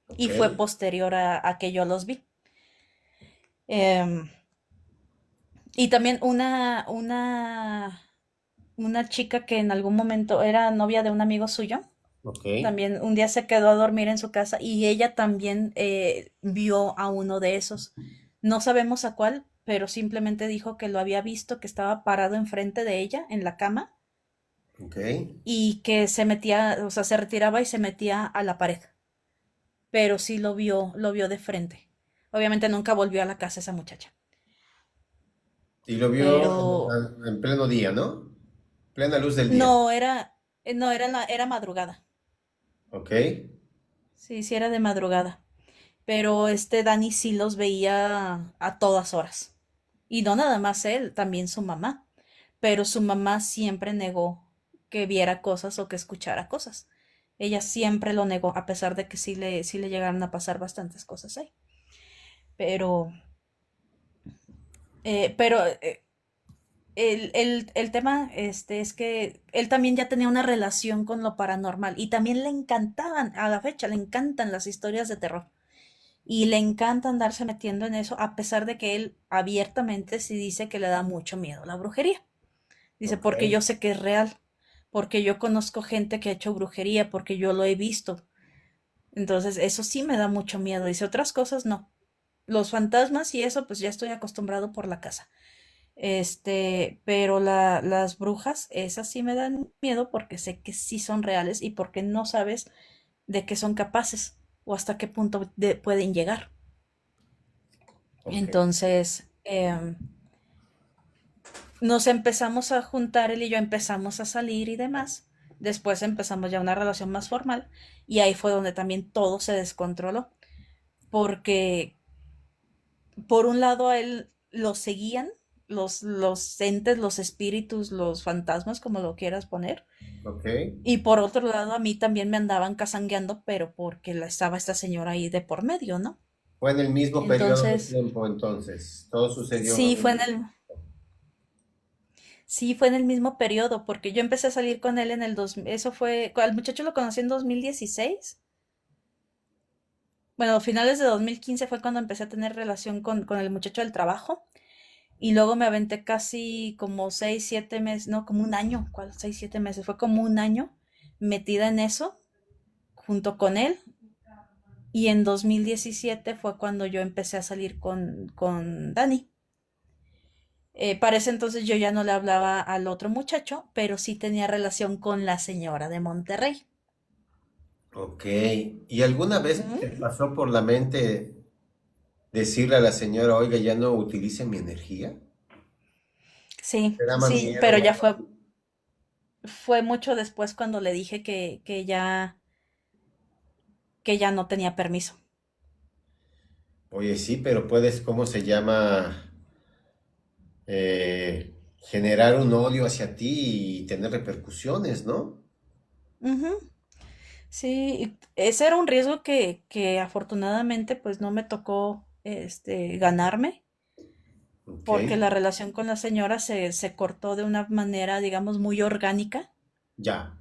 Ok. Y fue posterior a que yo los vi. Em, y también una chica que en algún momento era novia de un amigo suyo, Ok. también un día se quedó a dormir en su casa y ella también vio a uno de esos. No sabemos a cuál, pero simplemente dijo que lo había visto, que estaba parado enfrente de ella en la cama Ok. y que se metía, o sea, se retiraba y se metía a la pared. Pero sí lo vio de frente. Obviamente nunca volvió a la casa esa muchacha. Y lo vio Pero en pleno día, ¿no? Plena luz del día. no era, no era, era madrugada. Ok. Sí, sí era de madrugada. Pero este Dani sí los veía a todas horas. Y no nada más él, también su mamá. Pero su mamá siempre negó que viera cosas o que escuchara cosas. Ella siempre lo negó, a pesar de que sí le llegaron a pasar bastantes cosas ahí. Pero, pero el tema es que él también ya tenía una relación con lo paranormal y también le encantaban, a la fecha, le encantan las historias de terror. Y le encanta andarse metiendo en eso, a pesar de que él abiertamente sí dice que le da mucho miedo la brujería. Dice, Ok. porque yo sé que es real, porque yo conozco gente que ha hecho brujería, porque yo lo he visto. Entonces, eso sí me da mucho miedo. Dice, otras cosas no. Los fantasmas y eso, pues ya estoy acostumbrado por la casa. Pero las brujas, esas sí me dan miedo porque sé que sí son reales y porque no sabes de qué son capaces o hasta qué punto pueden llegar. Ok. Entonces, nos empezamos a juntar, él y yo empezamos a salir y demás. Después empezamos ya una relación más formal y ahí fue donde también todo se descontroló. Porque por un lado a él lo seguían los entes, los espíritus, los fantasmas, como lo quieras poner. Ok. Y por otro lado a mí también me andaban casangueando, pero porque estaba esta señora ahí de por medio, ¿no? Fue en el mismo periodo de Entonces, tiempo, entonces. Todo sucedió sí, en fue el en mismo. el, Sí, fue en el mismo periodo, porque yo empecé a salir con él en el eso fue, al muchacho lo conocí en 2016. Bueno, a finales de 2015 fue cuando empecé a tener relación con el muchacho del trabajo. Y luego me aventé casi como 6, 7 meses, no, como un año, ¿cuál? 6, 7 meses, fue como un año metida en eso, junto con él. Y en 2017 fue cuando yo empecé a salir con Dani. Para ese entonces yo ya no le hablaba al otro muchacho, pero sí tenía relación con la señora de Monterrey. Ok. ¿Y alguna vez Ujú. te pasó por la mente decirle a la señora, oiga, ya no utilice mi energía? Sí, ¿Te da más sí, miedo pero o ya algo así? fue mucho después cuando le dije que ya no tenía permiso. Oye, sí, pero puedes, ¿cómo se llama? Generar un odio hacia ti y tener repercusiones, ¿no? Ujú. Sí, ese era un riesgo que afortunadamente pues no me tocó ganarme, Ok. porque la relación con la señora se cortó de una manera, digamos, muy orgánica. Ya.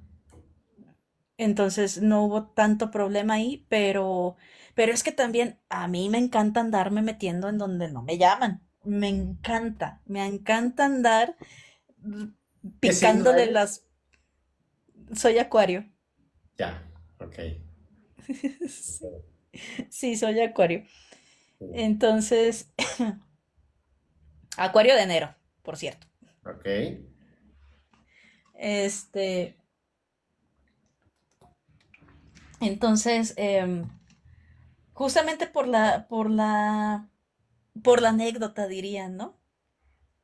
Entonces no hubo tanto problema ahí, pero es que también a mí me encanta andarme metiendo en donde no me llaman. Me encanta andar. ¿Qué signo picándole eres? las... Soy Acuario. Ya, ok. Sí, soy Acuario. Sí. Entonces, Acuario de enero, por cierto. Ok. Este, entonces, justamente por la anécdota, dirían, ¿no?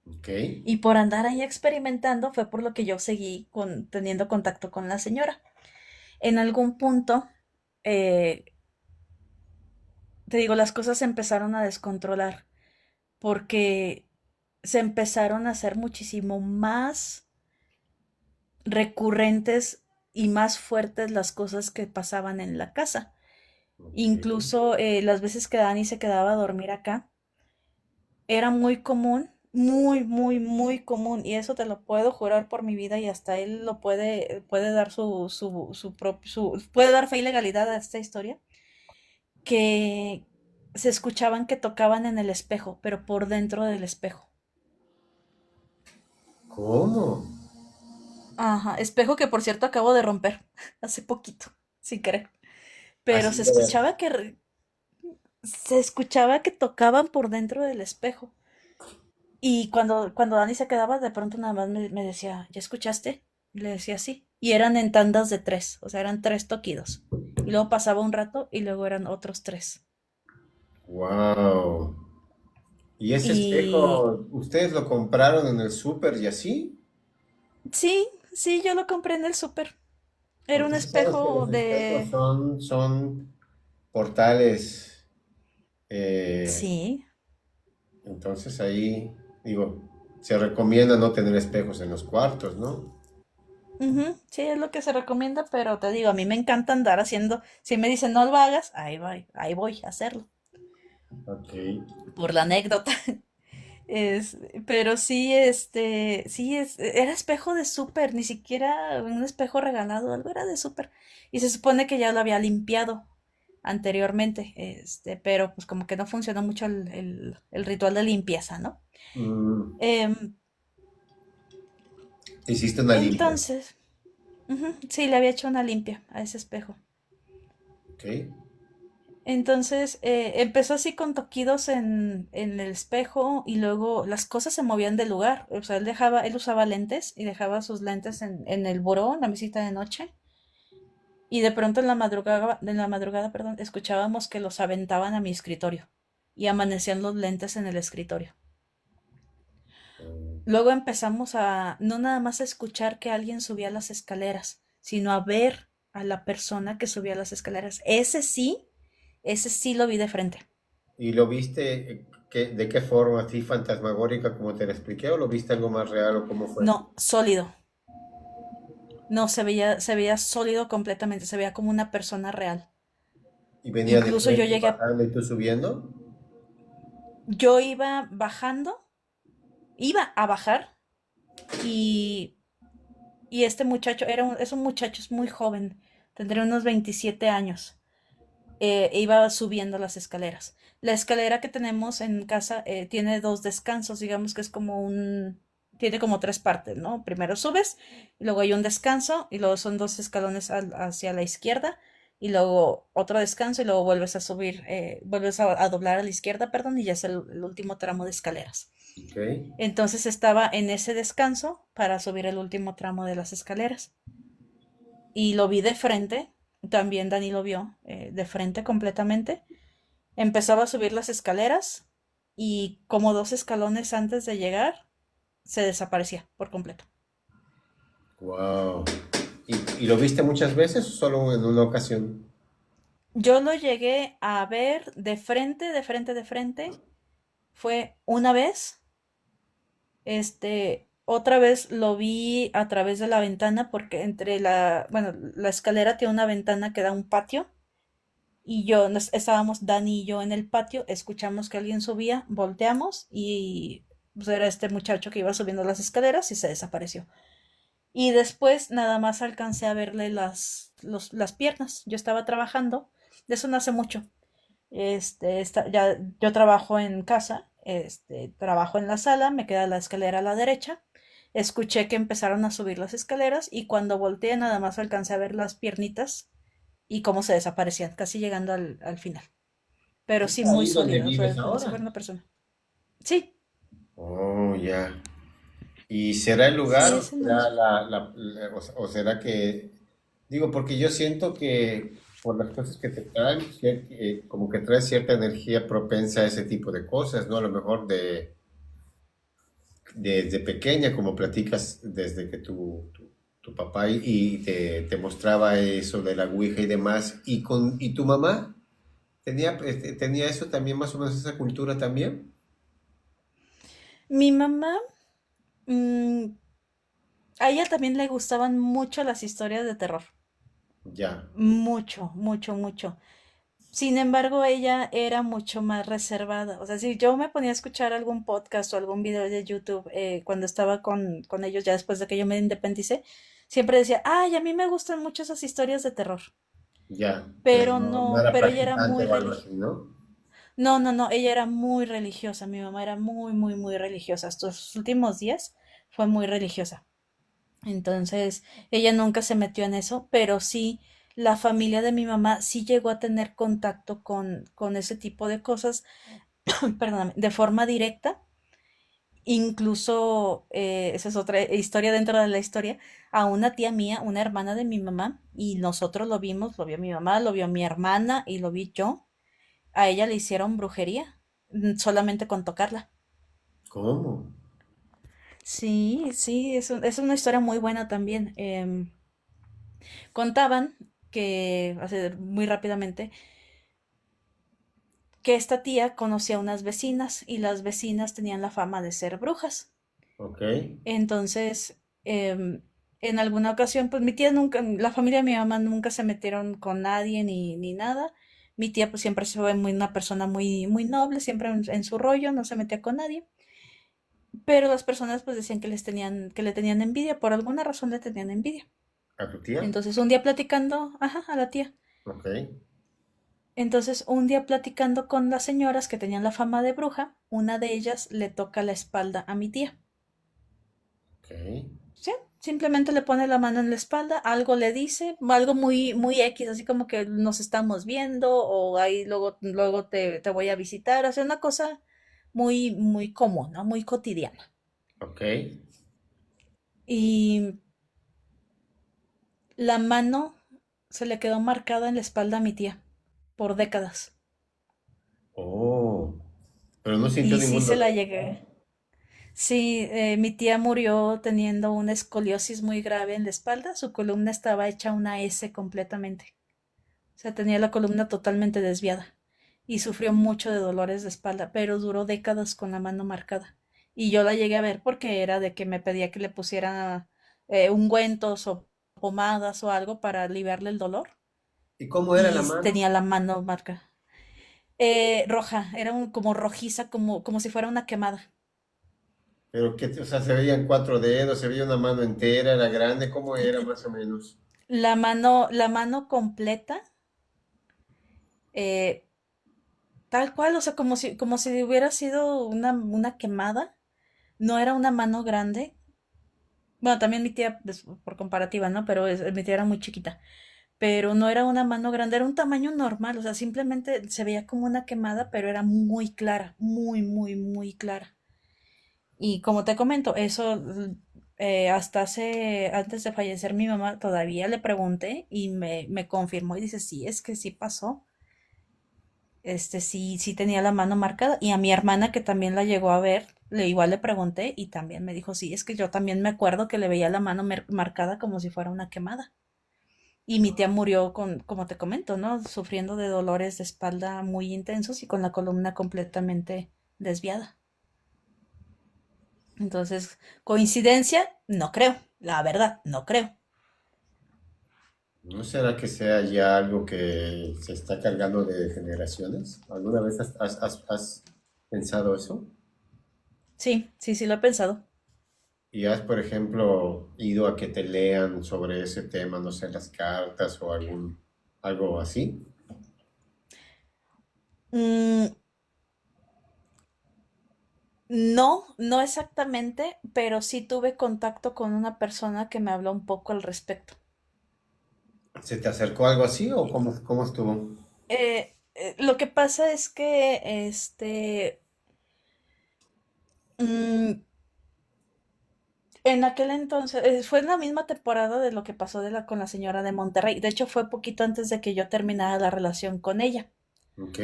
Ok. Y por andar ahí experimentando fue por lo que yo seguí teniendo contacto con la señora. En algún punto, eh, te digo, las cosas se empezaron a descontrolar porque se empezaron a hacer muchísimo más recurrentes y más fuertes las cosas que pasaban en la casa. Ok. Incluso las veces que Dani se quedaba a dormir acá, era muy común, muy, muy, muy común, y eso te lo puedo jurar por mi vida y hasta él lo puede dar puede dar fe y legalidad a esta historia, que se escuchaban que tocaban en el espejo, pero por dentro del espejo. ¿Cómo? Ajá, espejo que por cierto acabo de romper hace poquito, sin querer. Pero Así de ver. se escuchaba que tocaban por dentro del espejo. Y cuando Dani se quedaba, de pronto nada más me decía, ¿ya escuchaste? Y le decía sí. Y eran en tandas de tres, o sea, eran tres toquidos. Y luego pasaba un rato y luego eran otros tres. Wow. ¿Y ese Y espejo, ustedes lo compraron en el súper y así? sí, sí, yo lo compré en el súper. Era un Porque sí sabes que espejo los espejos de... son portales. eh, Sí, entonces ahí, digo, se recomienda no tener espejos en los cuartos, ¿no? ujú, sí, es lo que se recomienda, pero te digo, a mí me encanta andar haciendo... Si me dicen no lo hagas, ahí voy a hacerlo. Ok. Por la anécdota. Es, pero sí, era espejo de súper, ni siquiera un espejo regalado, algo era de súper. Y se supone que ya lo había limpiado anteriormente, pero pues como que no funcionó mucho el ritual de limpieza, ¿no? Mm, Em, hiciste una limpia. entonces, ujú, sí, le había hecho una limpia a ese espejo. Ok. Entonces empezó así con toquidos en el espejo y luego las cosas se movían de lugar. O sea, él usaba lentes y dejaba sus lentes en el buró, en la mesita de noche. Y de pronto en la madrugada, perdón, escuchábamos que los aventaban a mi escritorio y amanecían los lentes en el escritorio. Mm, Luego empezamos a no nada más a escuchar que alguien subía las escaleras, sino a ver a la persona que subía las escaleras. Ese sí lo vi de frente. ¿y lo viste de qué forma, así fantasmagórica como te lo expliqué, o lo viste algo más real o cómo fue? No, sólido. No, se veía sólido completamente, se veía como una persona real. ¿Y venía de Incluso frente bajando y tú subiendo? yo iba a bajar y, y este muchacho es un muchacho, es muy joven, tendría unos 27 años. Iba subiendo las escaleras. La escalera que tenemos en casa tiene dos descansos, digamos que tiene como tres partes, ¿no? Primero subes, y luego hay un descanso, y luego son dos escalones hacia la izquierda, y luego otro descanso, y luego vuelves a subir, vuelves a doblar a la izquierda, perdón, y ya es el último tramo de escaleras. Ok. Entonces estaba en ese descanso para subir el último tramo de las escaleras y lo vi de frente, también Dani lo vio de frente completamente. Empezaba a subir las escaleras y como dos escalones antes de llegar, se desaparecía por completo. Wow. ¿Y lo viste muchas veces o solo en una ocasión? Yo lo llegué a ver de frente, de frente, de frente. Fue una vez, otra vez lo vi a través de la ventana porque bueno, la escalera tiene una ventana que da a un patio. Y estábamos Dani y yo en el patio, escuchamos que alguien subía, volteamos y pues, era este muchacho que iba subiendo las escaleras y se desapareció. Y después nada más alcancé a verle las piernas. Yo estaba trabajando, de eso no hace mucho. Ya, yo trabajo en casa, trabajo en la sala, me queda la escalera a la derecha. escuché que empezaron a subir las escaleras y cuando volteé nada más alcancé a ver las piernitas y cómo se desaparecían, casi llegando al final. Pero ¿Es sí muy ahí donde sólida, o vives sea, como si ahora? fuera una persona. Sí, Oh, ya. ¿Y será el sí, lugar o ese no será es. o será que, digo, porque yo siento que por las cosas que te traen, como que trae cierta energía propensa a ese tipo de cosas, ¿no? A lo mejor desde pequeña, como platicas, desde que tu papá y te mostraba eso de la ouija y demás, y tu mamá tenía eso también, más o menos esa cultura también. Mi mamá, mm, a ella también le gustaban mucho las historias de terror. Ya, Mucho, mucho, mucho. Sin embargo, ella era mucho más reservada. O sea, si yo me ponía a escuchar algún podcast o algún video de YouTube cuando estaba con ellos, ya después de que yo me independicé, siempre decía, ay, a mí me gustan mucho esas historias de terror. ya, pero Pero no no, era pero ella era practicante muy o algo religiosa. así, ¿no? No, no, no, ella era muy religiosa. Mi mamá era muy, muy, muy religiosa. Hasta sus últimos días fue muy religiosa. Entonces, ella nunca se metió en eso, pero sí, la familia de mi mamá sí llegó a tener contacto con ese tipo de cosas, perdóname, de forma directa. Incluso, esa es otra historia dentro de la historia, a una tía mía, una hermana de mi mamá, y nosotros lo vimos, lo vio mi mamá, lo vio mi hermana y lo vi yo. A ella le hicieron brujería, solamente con tocarla. ¿Cómo? Sí, sí, es una historia muy buena también. Contaban que, hace muy rápidamente, que esta tía conocía a unas vecinas y las vecinas tenían la fama de ser brujas. Ok. Entonces, en alguna ocasión, pues mi tía nunca, la familia de mi mamá nunca se metieron con nadie ni nada. Mi tía pues siempre se fue una persona muy, muy noble, siempre en su rollo, no se metía con nadie. Pero las personas pues decían que le tenían envidia, por alguna razón le tenían envidia. ¿A tu tía? Entonces un día platicando, ajá, a la tía. Ok. Entonces un día platicando con las señoras que tenían la fama de bruja, una de ellas le toca la espalda a mi tía. Ok. Sí, simplemente le pone la mano en la espalda, algo le dice, algo muy, muy X, así como que nos estamos viendo, o ahí luego te voy a visitar, o sea, una cosa muy, muy común, ¿no? Muy cotidiana. Ok. Y la mano se le quedó marcada en la espalda a mi tía por décadas. Oh. Pero no sintió Y sí ningún se la dolor. llegué. Sí, mi tía murió teniendo una escoliosis muy grave en la espalda. Su columna estaba hecha una S completamente. O sea, tenía la columna totalmente desviada. Y sufrió mucho de dolores de espalda, pero duró décadas con la mano marcada. Y yo la llegué a ver porque era de que me pedía que le pusiera ungüentos o pomadas o algo para aliviarle el dolor. ¿Y cómo era la Y mano? tenía la mano marca. Roja, era como rojiza, como si fuera una quemada. Pero qué, o sea, se veían cuatro dedos, se veía una mano entera, era grande, ¿cómo era más o menos? La mano completa, eh, tal cual, o sea, como si hubiera sido una quemada. No era una mano grande. Bueno, también mi tía, pues, por comparativa, ¿no? Pero mi tía era muy chiquita. Pero no era una mano grande, era un tamaño normal, o sea, simplemente se veía como una quemada, pero era muy clara, muy, muy, muy clara. Y como te comento, eso antes de fallecer mi mamá, todavía le pregunté y me confirmó y dice, sí, es que sí pasó. Sí, sí tenía la mano marcada. Y a mi hermana, que también la llegó a ver, igual le pregunté y también me dijo, sí, es que yo también me acuerdo que le veía la mano marcada como si fuera una quemada. Y mi tía murió como te comento, ¿no? Sufriendo de dolores de espalda muy intensos y con la columna completamente desviada. Entonces, ¿coincidencia? No creo. La verdad, no creo. ¿No será que sea ya algo que se está cargando de generaciones? ¿Alguna vez has pensado eso? Sí, sí, sí lo he pensado. ¿Y has, por ejemplo, ido a que te lean sobre ese tema, no sé, las cartas o algo así? Mm, No, no exactamente, pero sí tuve contacto con una persona que me habló un poco al respecto. ¿Se te acercó algo así o cómo estuvo? Lo que pasa es que, mm, en aquel entonces, fue en la misma temporada de lo que pasó con la señora de Monterrey. De hecho, fue poquito antes de que yo terminara la relación con ella. Ok,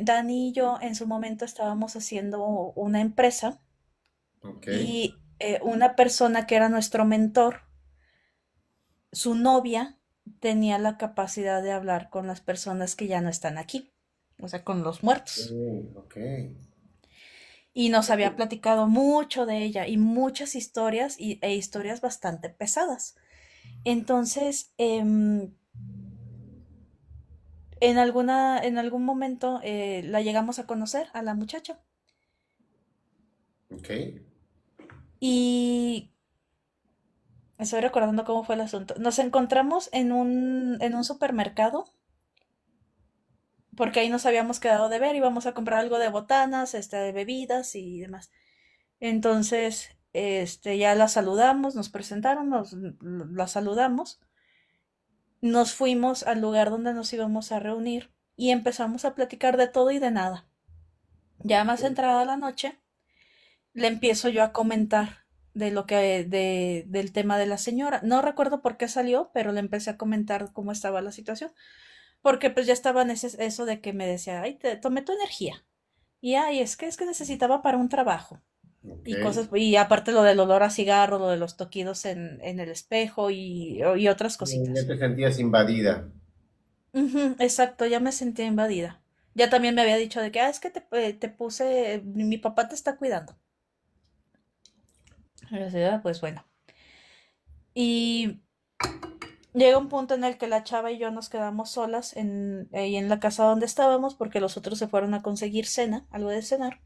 Dani y yo en su momento estábamos haciendo una empresa ok. y una persona que era nuestro mentor, su novia, tenía la capacidad de hablar con las personas que ya no están aquí, o sea, con los muertos. Ok. Y nos había platicado mucho de ella y muchas historias e historias bastante pesadas. Entonces, en algún momento la llegamos a conocer a la muchacha Ok. y estoy recordando cómo fue el asunto. Nos encontramos en un supermercado porque ahí nos habíamos quedado de ver, íbamos a comprar algo de botanas, de bebidas y demás. Entonces, ya la saludamos, nos presentaron, la saludamos, nos fuimos al lugar donde nos íbamos a reunir y empezamos a platicar de todo y de nada. Ya más entrada la noche, le empiezo yo a comentar del tema de la señora. No recuerdo por qué salió, pero le empecé a comentar cómo estaba la situación. Porque pues ya estaba en eso de que me decía, ay, tomé tu energía. Y ay, es que necesitaba para un trabajo. Ok. Y cosas, y aparte lo del olor a cigarro, lo de los toquidos en el espejo y otras Ya cositas. te sentías invadida. Ujú, exacto, ya me sentía invadida. Ya también me había dicho de que, es que te puse, mi papá te está cuidando. Y yo decía, pues bueno. Y llega un punto en el que la chava y yo nos quedamos solas ahí en la casa donde estábamos porque los otros se fueron a conseguir cena, algo de cenar.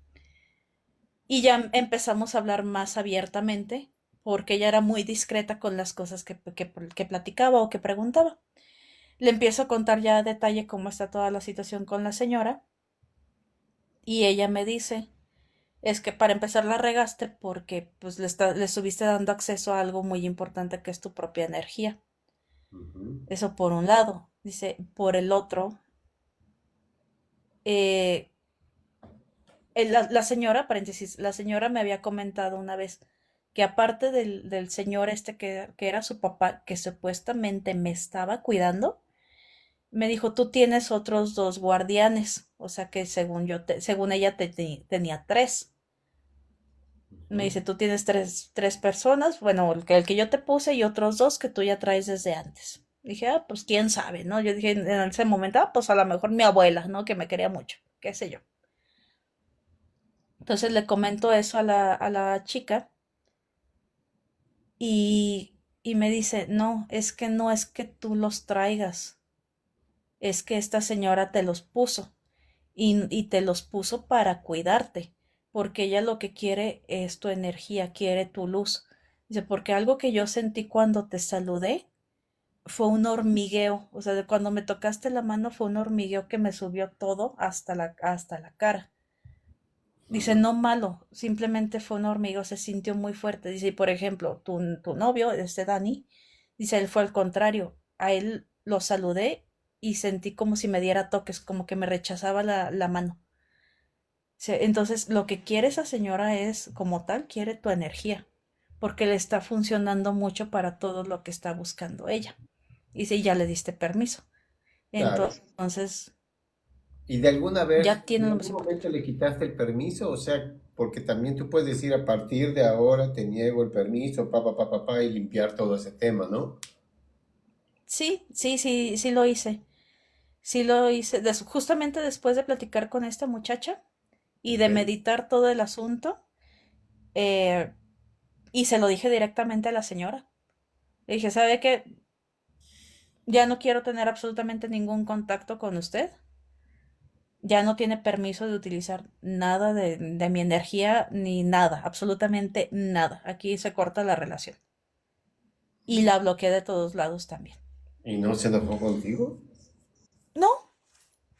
Y ya empezamos a hablar más abiertamente porque ella era muy discreta con las cosas que platicaba o que preguntaba. Le empiezo a contar ya a detalle cómo está toda la situación con la señora y ella me dice, es que para empezar la regaste porque pues le estuviste dando acceso a algo muy importante que es tu propia energía. Ujú. Eso por un lado. Dice, por el otro, eh, la señora, paréntesis, la señora me había comentado una vez que aparte del señor que era su papá, que supuestamente me estaba cuidando, me dijo, tú tienes otros dos guardianes, o sea que según ella tenía tres. Me Ujú. dice, tú tienes tres personas, bueno, el que yo te puse y otros dos que tú ya traes desde antes. Dije, pues quién sabe, ¿no? Yo dije en ese momento, pues a lo mejor mi abuela, ¿no? Que me quería mucho, qué sé yo. Entonces le comento eso a la chica y me dice, no, es que no es que tú los traigas, es que esta señora te los puso y te los puso para cuidarte, porque ella lo que quiere es tu energía, quiere tu luz. Dice, porque algo que yo sentí cuando te saludé fue un hormigueo, o sea, de cuando me tocaste la mano fue un hormigueo que me subió todo hasta la cara. Dice, Ujú. no malo, simplemente fue un hormigueo, se sintió muy fuerte. Dice, y por ejemplo, tu novio, Dani, dice, él fue al contrario. A él lo saludé y sentí como si me diera toques, como que me rechazaba la mano. Entonces, lo que quiere esa señora es, como tal, quiere tu energía, porque le está funcionando mucho para todo lo que está buscando ella. Y si ya le diste permiso. Claro. Entonces, ¿Y de alguna vez, ya tiene en lo más algún importante. momento le quitaste el permiso? O sea, porque también tú puedes decir a partir de ahora te niego el permiso, y limpiar todo ese tema, ¿no? Sí, sí, sí, sí lo hice. Sí lo hice justamente después de platicar con esta muchacha y Ok. de meditar todo el asunto. eh, y se lo dije directamente a la señora. Le dije, ¿sabe qué? Ya no quiero tener absolutamente ningún contacto con usted. Ya no tiene permiso de utilizar nada de mi energía ni nada, absolutamente nada. Aquí se corta la relación. Y la bloqueé de todos lados también. ¿Y no se enojó contigo? No,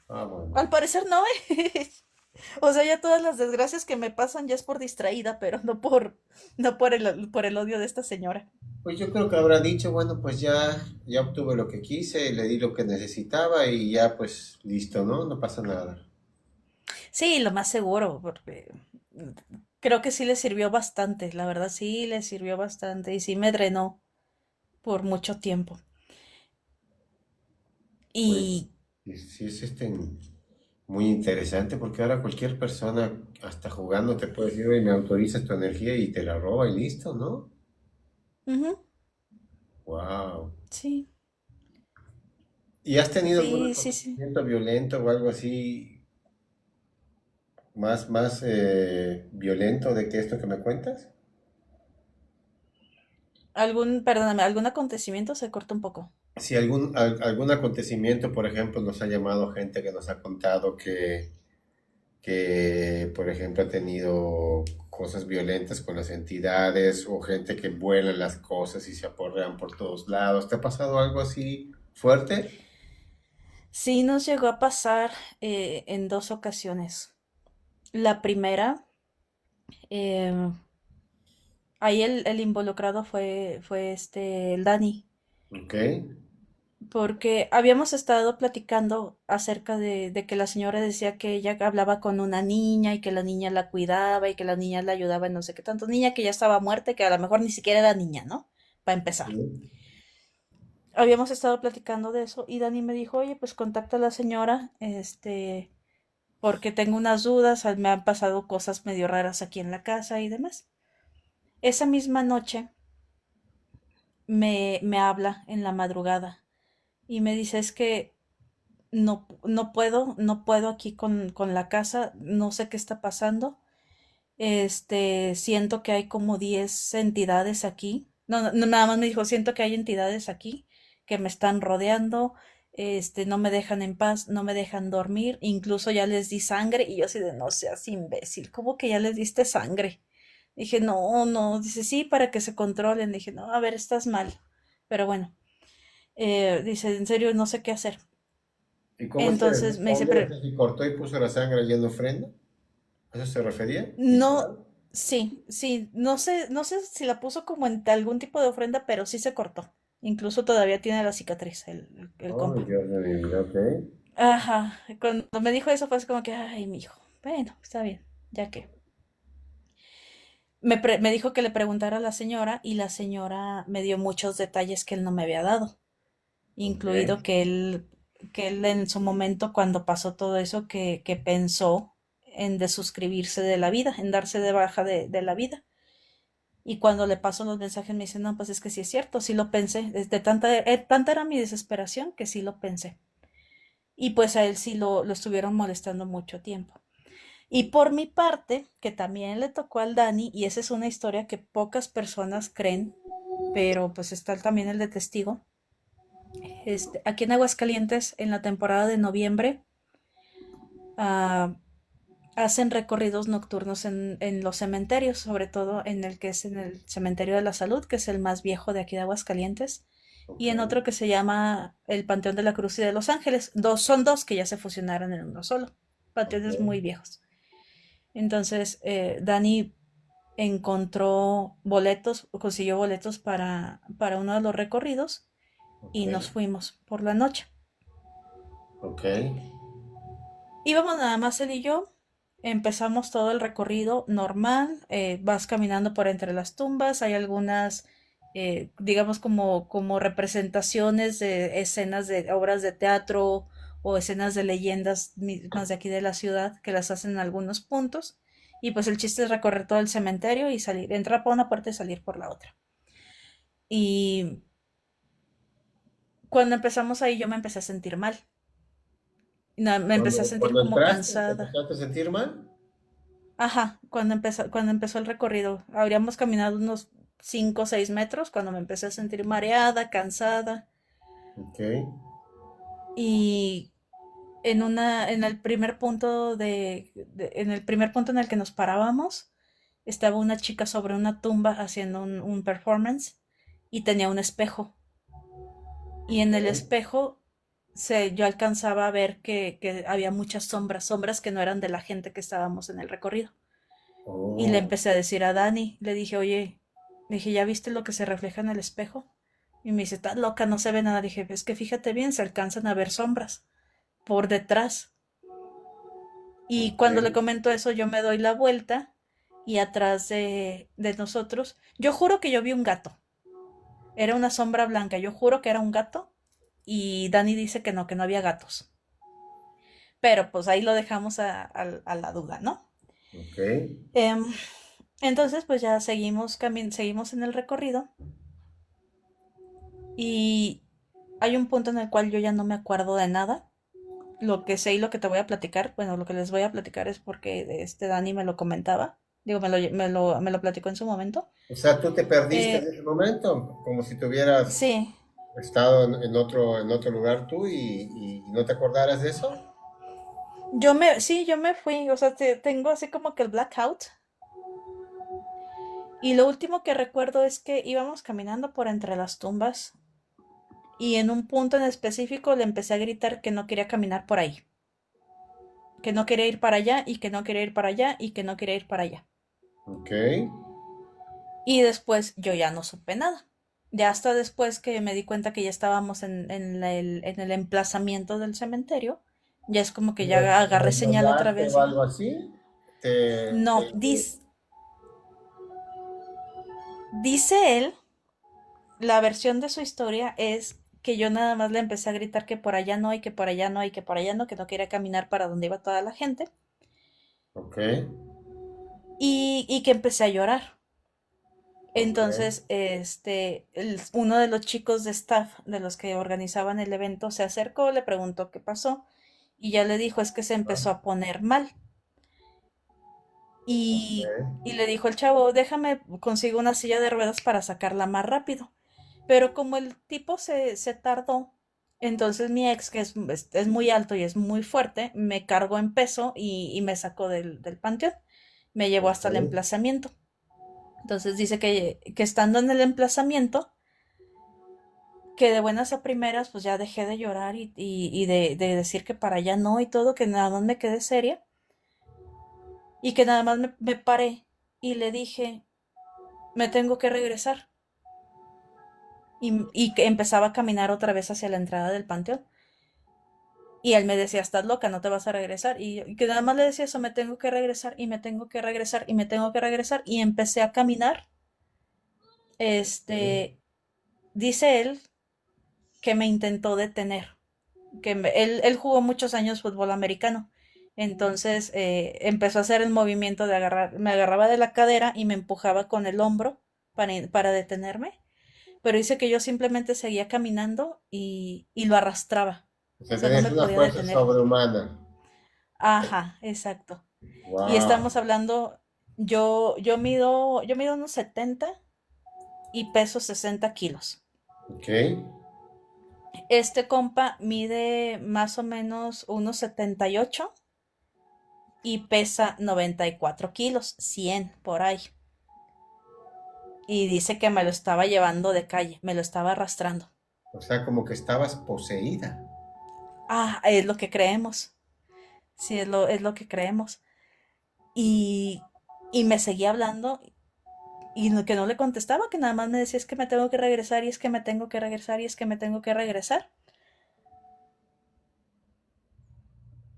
Ah, bueno. al parecer no. O sea, ya todas las desgracias que me pasan ya es por distraída, pero no por el odio de esta señora. Pues yo creo que habrá dicho, bueno, pues ya obtuve lo que quise, le di lo que necesitaba y ya pues listo, ¿no? No pasa nada. Sí, lo más seguro, porque creo que sí le sirvió bastante, la verdad sí le sirvió bastante y sí me drenó por mucho tiempo. Pues Y sí es muy interesante porque ahora cualquier persona, hasta jugando, te puede decir, oye, me autorizas tu energía y te la roba y listo, ¿no? ujú, Wow. sí, ¿Y has tenido algún sí, sí, sí. acontecimiento violento o algo así más violento de que esto que me cuentas? Perdóname, algún acontecimiento se corta un poco. Si algún acontecimiento, por ejemplo, nos ha llamado gente que nos ha contado que, por ejemplo, ha tenido cosas violentas con las entidades o gente que vuela las cosas y se aporrean por todos lados. ¿Te ha pasado algo así fuerte? Sí nos llegó a pasar en dos ocasiones. La primera, em, ahí el involucrado fue el Dani, Ok. porque habíamos estado platicando acerca de que la señora decía que ella hablaba con una niña y que la niña la cuidaba y que la niña la ayudaba en no sé qué tanto. Niña que ya estaba muerta y que a lo mejor ni siquiera era niña, ¿no? Para empezar. Sí. Habíamos estado platicando de eso y Dani me dijo, oye, pues contacta a la señora, porque tengo unas dudas, me han pasado cosas medio raras aquí en la casa y demás. Esa misma noche me habla en la madrugada y me dice, es que no puedo aquí con la casa, no sé qué está pasando. Siento que hay como 10 entidades aquí. No, no, nada más me dijo, siento que hay entidades aquí que me están rodeando, no me dejan en paz, no me dejan dormir, incluso ya les di sangre y yo así de no seas imbécil, ¿cómo que ya les diste sangre? Dije, no, no, dice, sí, para que se controlen. Dije, no, a ver, estás mal. Pero bueno, dice, en serio, no sé qué hacer. ¿Y cómo es que Entonces me dice, responde? O pero sea, si cortó y puso la sangre y en ofrenda. ¿A eso se refería? no, Literal. sí, sí, no sé si la puso como en algún tipo de ofrenda, pero sí se cortó. Incluso todavía tiene la cicatriz, el Oh, compa. Dios de mi vida, ok. Ajá, cuando me dijo eso fue así como que, ay, mi hijo, bueno, está bien, ya que. Me dijo que le preguntara a la señora y la señora me dio muchos detalles que él no me había dado, Ok. incluido que él en su momento cuando pasó todo eso que pensó en desuscribirse de la vida, en darse de baja de la vida. Y cuando le paso los mensajes me dice, no, pues es que sí es cierto, sí lo pensé. Tanta era mi desesperación que sí lo pensé. Y pues a él sí lo estuvieron molestando mucho tiempo. Y por mi parte, que también le tocó al Dani, y esa es una historia que pocas personas creen, pero pues está también el de testigo. Aquí en Aguascalientes, en la temporada de noviembre, ah, hacen recorridos nocturnos en los cementerios, sobre todo en el que es en el Cementerio de la Salud, que es el más viejo de aquí de Aguascalientes, Ok. y en otro que se llama el Panteón de la Cruz y de Los Ángeles. Son dos que ya se fusionaron en uno solo, panteones muy Ok. viejos. Entonces, Dani encontró boletos, consiguió boletos para uno de los recorridos Ok. y nos fuimos por la noche. Ok. Íbamos nada más él y yo. Empezamos todo el recorrido normal. Vas caminando por entre las tumbas. Hay algunas, digamos, como representaciones de escenas de obras de teatro o escenas de leyendas mismas de aquí de la ciudad que las hacen en algunos puntos. Y pues el chiste es recorrer todo el cementerio y salir, entrar por una puerta y salir por la otra. Y cuando empezamos ahí yo me empecé a sentir mal. Me empecé a sentir Cuando como entraste, ¿te cansada. empezaste a sentir mal? Ajá, cuando empezó el recorrido, habríamos caminado unos 5 o 6 metros cuando me empecé a sentir mareada, cansada Ok. y en el primer punto en el que nos parábamos, estaba una chica sobre una tumba haciendo un performance y tenía un espejo y en el Ok. espejo yo alcanzaba a ver que había muchas sombras, sombras que no eran de la gente que estábamos en el recorrido. Y le Oh, empecé a decir a Dani, le dije, oye, le dije, ¿ya viste lo que se refleja en el espejo? Y me dice, estás loca, no se ve nada. Dije, es que fíjate bien, se alcanzan a ver sombras por detrás. Y cuando le ok. comento eso, yo me doy la vuelta y atrás de nosotros, yo juro que yo vi un gato. Era una sombra blanca, yo juro que era un gato. Y Dani dice que no había gatos. Pero pues ahí lo dejamos a la duda, ¿no? Ok. Em, entonces, pues ya seguimos en el recorrido y hay un punto en el cual yo ya no me acuerdo de nada. Lo que sé y lo que te voy a platicar, bueno, lo que les voy a platicar es porque este Dani me lo comentaba. Digo, me lo platicó en su momento. O sea, tú te perdiste en Eh, ese momento, como si te hubieras sí, estado en otro lugar tú y no te acordaras de eso. sí, yo me fui, o sea, tengo así como que el blackout. Y lo último que recuerdo es que íbamos caminando por entre las tumbas y en un punto en específico le empecé a gritar que no quería caminar por ahí, que no quería ir para allá y que no quería ir para allá y que no quería ir para allá. Ok. Y después yo ya no supe nada. Ya hasta después que me di cuenta que ya estábamos en el emplazamiento del cementerio, ya es como que ya ¿Te agarré señal otra desmayaste vez o y algo así? Te, no, te- dice él, la versión de su historia es que yo nada más le empecé a gritar que por allá no y que por allá no y que por allá no, que no quería caminar para donde iba toda la gente Ok, y que empecé a llorar. ok, Entonces, uno de los chicos de staff de los que organizaban el evento se acercó, le preguntó qué pasó y ya le dijo es que se empezó a poner mal y, ok. y le dijo el chavo, déjame consigo una silla de ruedas para sacarla más rápido. Pero como el tipo se tardó, entonces mi ex, que es muy alto y es muy fuerte, me cargó en peso y me sacó del panteón, me llevó hasta el Ok. emplazamiento. Entonces dice que estando en el emplazamiento, que de buenas a primeras, pues ya dejé de llorar y de decir que para allá no y todo, que nada más me quedé seria y que nada más me paré y le dije, me tengo que regresar. Y que empezaba a caminar otra vez hacia la entrada del panteón. Y él me decía, estás loca, no te vas a regresar. Y que nada más le decía eso, me tengo que regresar y me tengo que regresar y me tengo que regresar. Y empecé a caminar. Ok. Este, dice él que me intentó detener. Él jugó muchos años fútbol americano. Entonces empezó a hacer el movimiento de agarrar, me agarraba de la cadera y me empujaba con el hombro para detenerme. Pero dice que yo simplemente seguía caminando y lo arrastraba. O O sea, sea, no tenías me una podía fuerza detener. sobrehumana. Ajá, exacto. Y estamos Wow. hablando, yo mido unos 70 y peso 60 kilos. Ok, Este compa mide más o menos unos 78 y pesa 94 kilos, 100 por ahí. Y dice que me lo estaba llevando de calle, me lo estaba arrastrando. o sea, como que estabas poseída. Ah, es lo que creemos. Sí, es lo que creemos. Y, y me seguía hablando y que no le contestaba, que nada más me decía es que me tengo que regresar y es que me tengo que regresar y es que me tengo que regresar.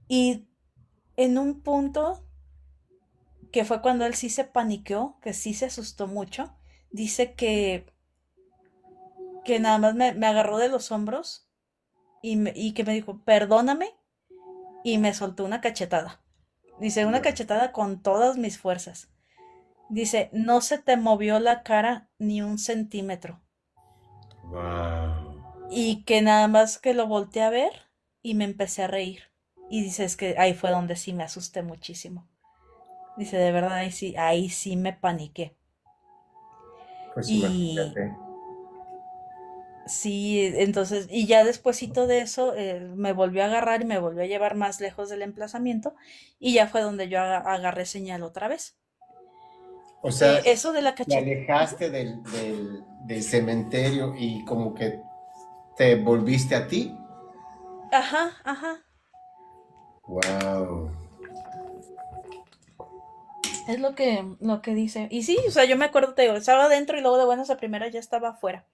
Y en un punto, que fue cuando él sí se paniqueó, que sí se asustó mucho, dice que nada más me agarró de los hombros y que me dijo, perdóname, y me soltó una cachetada. Dice, una cachetada con todas mis fuerzas. Dice, no se te movió la cara ni un centímetro. Wow. Y que nada más que lo volteé a ver y me empecé a reír. Y dice, es que ahí fue donde sí me asusté muchísimo. Dice, de verdad, ahí sí me paniqué. Pues Y imagínate. sí, entonces, y ya despuesito de eso, me volvió a agarrar y me volvió a llevar más lejos del emplazamiento. Y ya fue donde yo agarré señal otra vez. O sea, Eso de la te cacheta. alejaste del cementerio y como que te volviste a ti. Ajá, ajá. Wow. Es lo que dice. Y sí, o sea, yo me acuerdo, te digo, estaba adentro y luego de buenas a primera ya estaba afuera.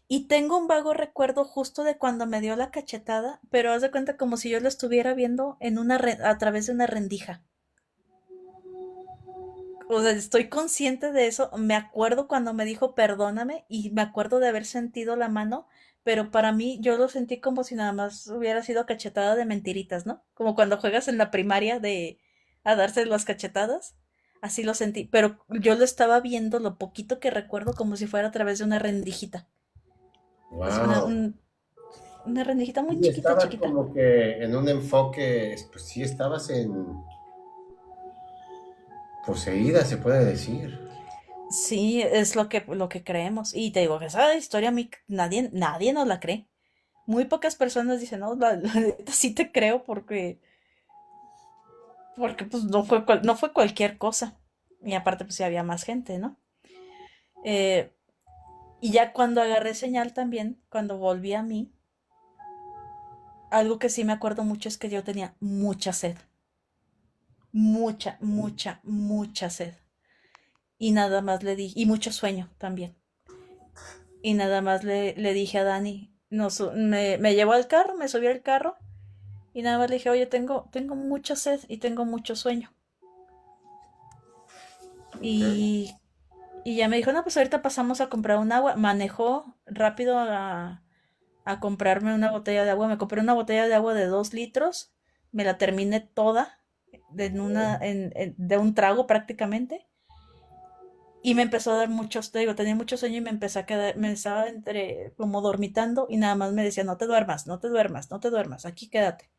Y tengo un vago recuerdo justo de cuando me dio la cachetada, pero haz de cuenta como si yo lo estuviera viendo en a través de una rendija. O sea, estoy consciente de eso. Me acuerdo cuando me dijo perdóname y me acuerdo de haber sentido la mano, pero para mí yo lo sentí como si nada más hubiera sido cachetada de mentiritas, ¿no? Como cuando juegas en la primaria de a darse las cachetadas. Así lo sentí, pero yo lo estaba viendo lo poquito que recuerdo como si fuera a través de una rendijita. Es Wow. una rendijita muy Sí, chiquita, estabas chiquita. como que en un enfoque, pues sí, estabas en poseída, se puede decir. Sí, es lo que creemos. Y te digo que esa historia a mí nadie nos la cree. Muy pocas personas dicen, no, la neta sí te creo porque pues no fue cualquier cosa. Y aparte pues sí había más gente, ¿no? Eh, y ya cuando agarré señal también, cuando volví a mí, algo que sí me acuerdo mucho es que yo tenía mucha sed. Mucha sed. Y nada más le di, y mucho sueño también. Y nada más le dije a Dani, me llevó al carro, me subió al carro y nada más le dije, oye, tengo mucha sed y tengo mucho sueño. Ok. Y, y ya me dijo, no, pues ahorita pasamos a comprar un agua. Manejó rápido a comprarme una botella de agua. Me compré una botella de agua de 2 litros. Me la terminé toda de un trago prácticamente. Y me empezó a dar muchos, te digo, tenía mucho sueño y me empecé a quedar, me estaba entre como dormitando y nada más me decía, no te duermas, no te duermas, no te duermas, aquí quédate,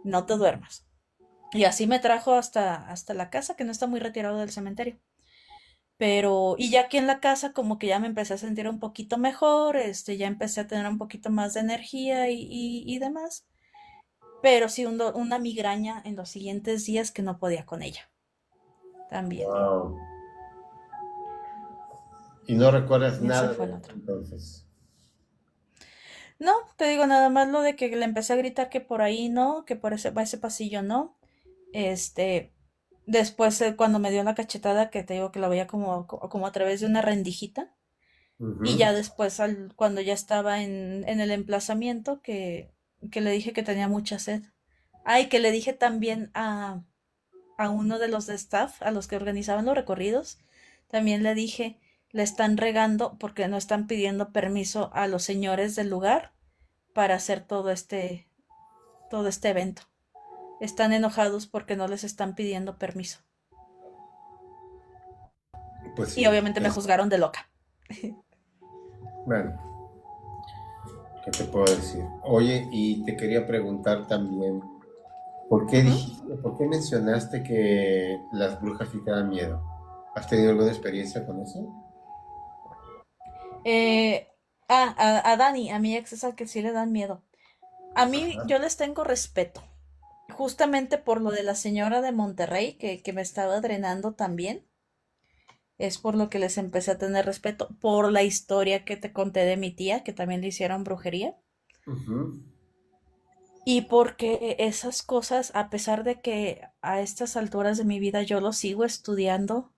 no te duermas. Y así me trajo hasta la casa, que no está muy retirado del cementerio. Pero, y ya aquí en la casa como que ya me empecé a sentir un poquito mejor, ya empecé a tener un poquito más de energía y demás. Pero sí una migraña en los siguientes días que no podía con ella, también. Wow. Y no recuerdas Ese nada fue de el eso, otro. entonces. No, te digo nada más lo de que le empecé a gritar que por ahí no, que por ese pasillo no. Este, después cuando me dio la cachetada, que te digo que la veía como a través de una rendijita. Y Ujú. ya después, cuando ya estaba en el emplazamiento, que le dije que tenía mucha sed. Ay, que le dije también a uno de los de staff, a los que organizaban los recorridos, también le dije, le están regando porque no están pidiendo permiso a los señores del lugar para hacer todo este evento. Están enojados porque no les están pidiendo permiso. Pues Y sí. obviamente me juzgaron de loca. Bueno, ¿qué te puedo decir? Oye, y te quería preguntar también, ¿por qué Ujú. dijiste, por qué mencionaste que las brujas sí te dan miedo? ¿Has tenido alguna experiencia con eso? Eh, a Dani, a mi ex es al que sí le dan miedo. A mí Ajá. yo les tengo respeto, justamente por lo de la señora de Monterrey que me estaba drenando también. Es por lo que les empecé a tener respeto, por la historia que te conté de mi tía, que también le hicieron brujería. Ujú. Y porque esas cosas, a pesar de que a estas alturas de mi vida yo lo sigo estudiando,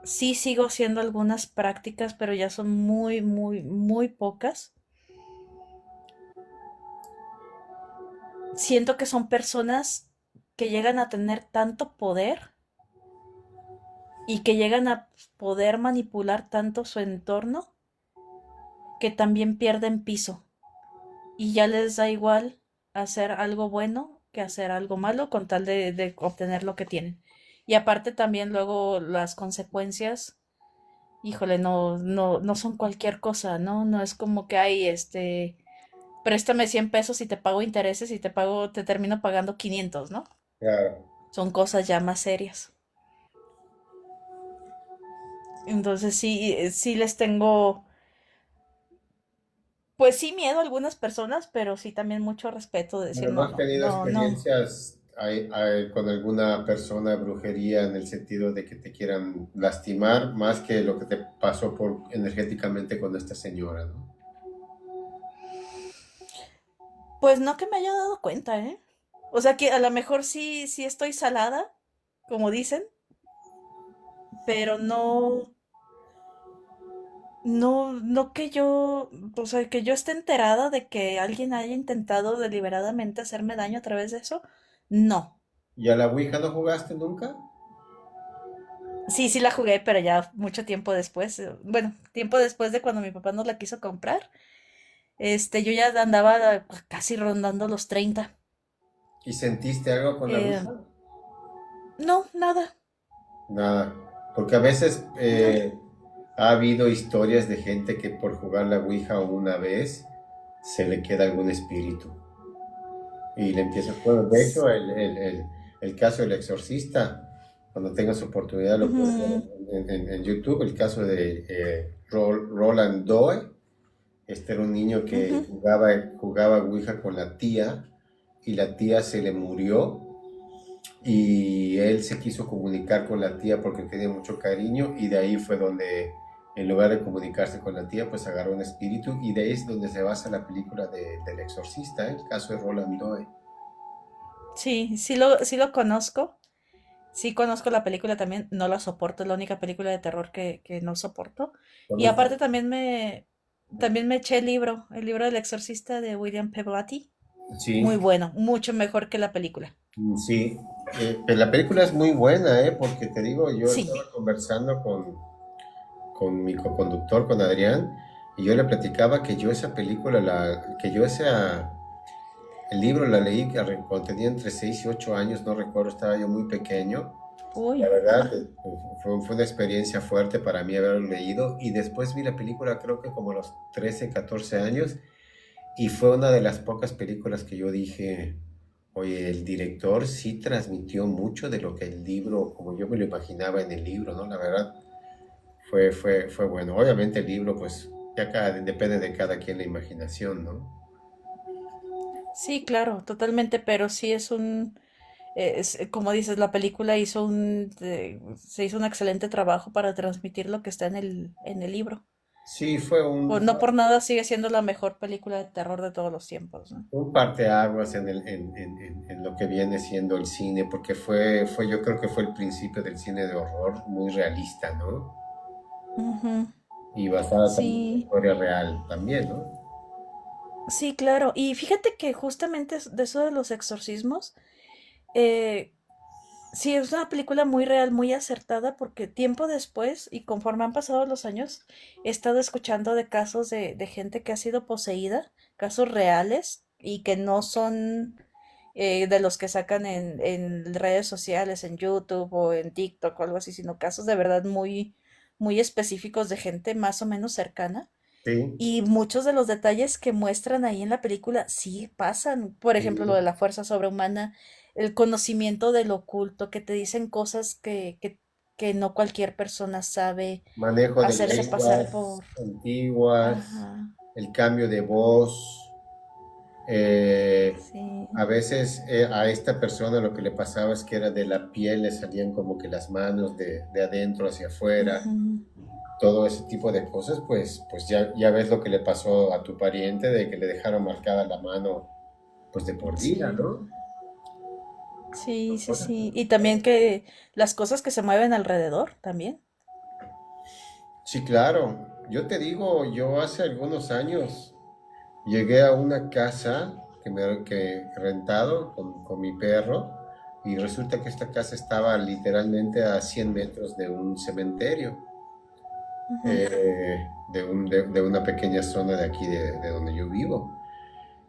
sí sigo haciendo algunas prácticas, pero ya son muy pocas. Siento que son personas que llegan a tener tanto poder y que llegan a poder manipular tanto su entorno que también pierden piso y ya les da igual hacer algo bueno que hacer algo malo con tal de obtener lo que tienen. Y aparte también luego las consecuencias, híjole, no son cualquier cosa, ¿no? No es como que hay préstame 100 pesos y te pago intereses y te termino pagando 500, ¿no? Claro. Son cosas ya más serias. Entonces sí, sí les tengo, pues sí miedo a algunas personas, pero sí también mucho respeto de decir, Bueno, ¿no no, has no, tenido no, no. experiencias con alguna persona de brujería en el sentido de que te quieran lastimar más que lo que te pasó por energéticamente con esta señora, ¿no? Pues no que me haya dado cuenta, ¿eh? O sea que a lo mejor sí, sí estoy salada, como dicen, pero no, no que yo, o sea, que yo esté enterada de que alguien haya intentado deliberadamente hacerme daño a través de eso. No. ¿Y a la Ouija no jugaste nunca? Sí, sí la jugué, pero ya mucho tiempo después. Bueno, tiempo después de cuando mi papá nos la quiso comprar. Yo ya andaba casi rondando los 30. ¿Y sentiste algo con la Eh, Ouija? no, nada, Nada, porque a veces nada. ha habido historias de gente que por jugar la Ouija una vez se le queda algún espíritu y le empieza. Bueno, de hecho, el caso del exorcista, cuando tengas oportunidad lo puedes ver Ujú, en YouTube, el caso de Roland Doe. Este era un niño que ujú. jugaba Ouija con la tía y la tía se le murió y él se quiso comunicar con la tía porque tenía mucho cariño y de ahí fue donde en lugar de comunicarse con la tía pues agarró un espíritu y de ahí es donde se basa la película del exorcista, el caso de Roland Doe. Sí, sí lo conozco. Sí conozco la película también. No la soporto, es la única película de terror que no soporto. Y aparte también me eché el libro del exorcista de William P. Blatty. Sí, Muy bueno, mucho mejor que la película. sí. Pero la película es muy buena, porque te digo, yo Sí. estaba conversando con mi coconductor, con Adrián, y yo le platicaba que yo esa película, el libro la leí cuando tenía entre 6 y 8 años, no recuerdo, estaba yo muy pequeño. La Uy, verdad, ajá. fue una experiencia fuerte para mí haberlo leído y después vi la película creo que como a los 13 14 años y fue una de las pocas películas que yo dije, oye, el director sí transmitió mucho de lo que el libro, como yo me lo imaginaba en el libro, ¿no? La verdad, fue bueno. Obviamente el libro, pues, depende de cada quien la imaginación, ¿no? Sí, claro, totalmente, pero sí es como dices, la película se hizo un excelente trabajo para transmitir lo que está en el libro. Sí, fue No por nada sigue siendo la mejor película de terror de todos los tiempos, ¿no? un parteaguas en lo que viene siendo el cine, porque yo creo que fue el principio del cine de horror, muy realista, ¿no? Ujú. Y basada también en la Sí, historia real también, ¿no? sí, claro. Y fíjate que justamente de eso de los exorcismos, eh, sí, es una película muy real, muy acertada, porque tiempo después, y conforme han pasado los años, he estado escuchando de casos de gente que ha sido poseída, casos reales, y que no son de los que sacan en redes sociales, en YouTube o en TikTok o algo así, sino casos de verdad muy, muy específicos de gente más o menos cercana. Sí, Y muchos de los detalles que muestran ahí en la película sí pasan. Por ejemplo, lo sí. de la fuerza sobrehumana, el conocimiento del oculto, que te dicen cosas que no cualquier persona sabe, Manejo de hacerse pasar lenguas por... antiguas, Ajá, el cambio de voz. sí. A veces a esta persona lo que le pasaba es que era de la piel, le salían como que las manos de adentro hacia afuera, Ujú, todo ese tipo de cosas, pues ya ves lo que le pasó a tu pariente, de que le dejaron marcada la mano, pues de por vida, sí, ¿no? sí, Son sí, cosas. sí. Y también que las cosas que se mueven alrededor también. Sí, claro. Yo te digo, yo hace algunos años llegué a una casa que rentado con mi perro y resulta que esta casa estaba literalmente a 100 metros de un cementerio, Ujú, de una pequeña zona de aquí de donde yo vivo.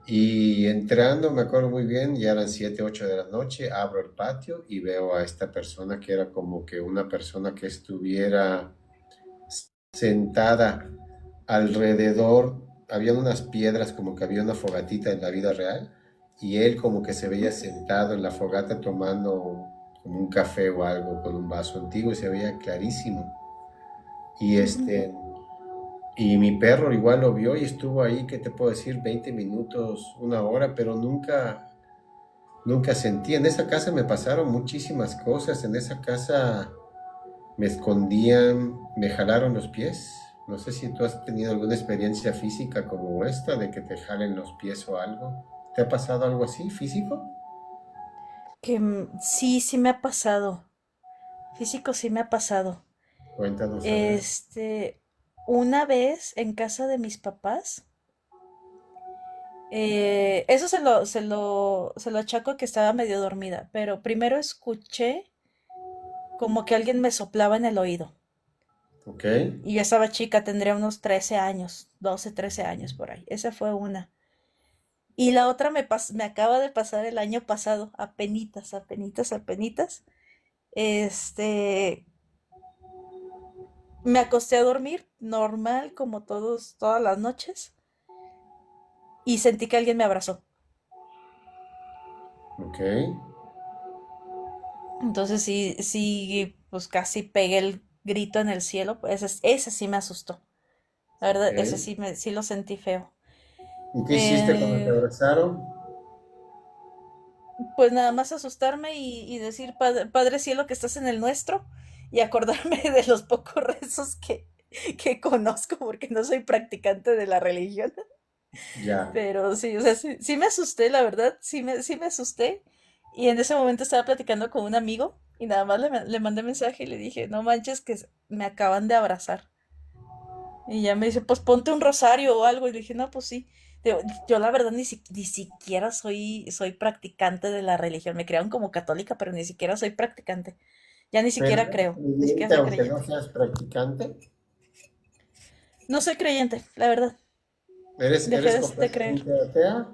Y entrando, me acuerdo muy bien, ya eran 7 8 de la noche, abro el patio y veo a esta persona que era como que una persona que estuviera sentada alrededor, había unas piedras como que había una fogatita en la vida real y él como que se veía ujú, sentado en la fogata tomando como un café o algo con un vaso antiguo y se veía clarísimo. Y ujú. y mi perro igual lo vio y estuvo ahí, ¿qué te puedo decir? 20 minutos, una hora, pero nunca sentí. En esa casa me pasaron muchísimas cosas. En esa casa me escondían, me jalaron los pies. No sé si tú has tenido alguna experiencia física como esta, de que te jalen los pies o algo. ¿Te ha pasado algo así, físico? Que sí, sí me ha pasado. Físico sí me ha pasado. Cuéntanos a ver. Este, una vez en casa de mis papás, eso se lo achaco a que estaba medio dormida, pero primero escuché como que alguien me soplaba en el oído. Ok. Y yo estaba chica, tendría unos 13 años, 12 13 años por ahí. Esa fue una. Y la otra me acaba de pasar el año pasado, apenitas, apenitas, apenitas. Este, me acosté a dormir, normal, como todas las noches, y sentí que alguien me abrazó. Ok. Entonces sí, sí, pues casi pegué el grito en el cielo. Pues ese sí me asustó. La Ok. verdad, ese sí lo sentí feo. ¿Y qué hiciste cuando te Eh, abrazaron? pues nada más asustarme y decir, Padre Cielo, que estás en el nuestro, y acordarme de los pocos rezos que conozco, porque no soy practicante de la religión. Ya. Pero sí, o sea, sí me asusté, la verdad, sí me asusté. Y en ese momento estaba platicando con un amigo y nada más le mandé mensaje y le dije, no manches, que me acaban de abrazar. Y ya me dice, pues ponte un rosario o algo. Y le dije, no, pues sí. Digo, yo la verdad ni siquiera soy practicante de la religión. Me crearon como católica, pero ni siquiera soy practicante. Ya ni Pero siquiera eres creo, ni siquiera creyente soy aunque no creyente. seas practicante. No soy creyente, la verdad. Dejé ¿Eres de creer. completamente atea?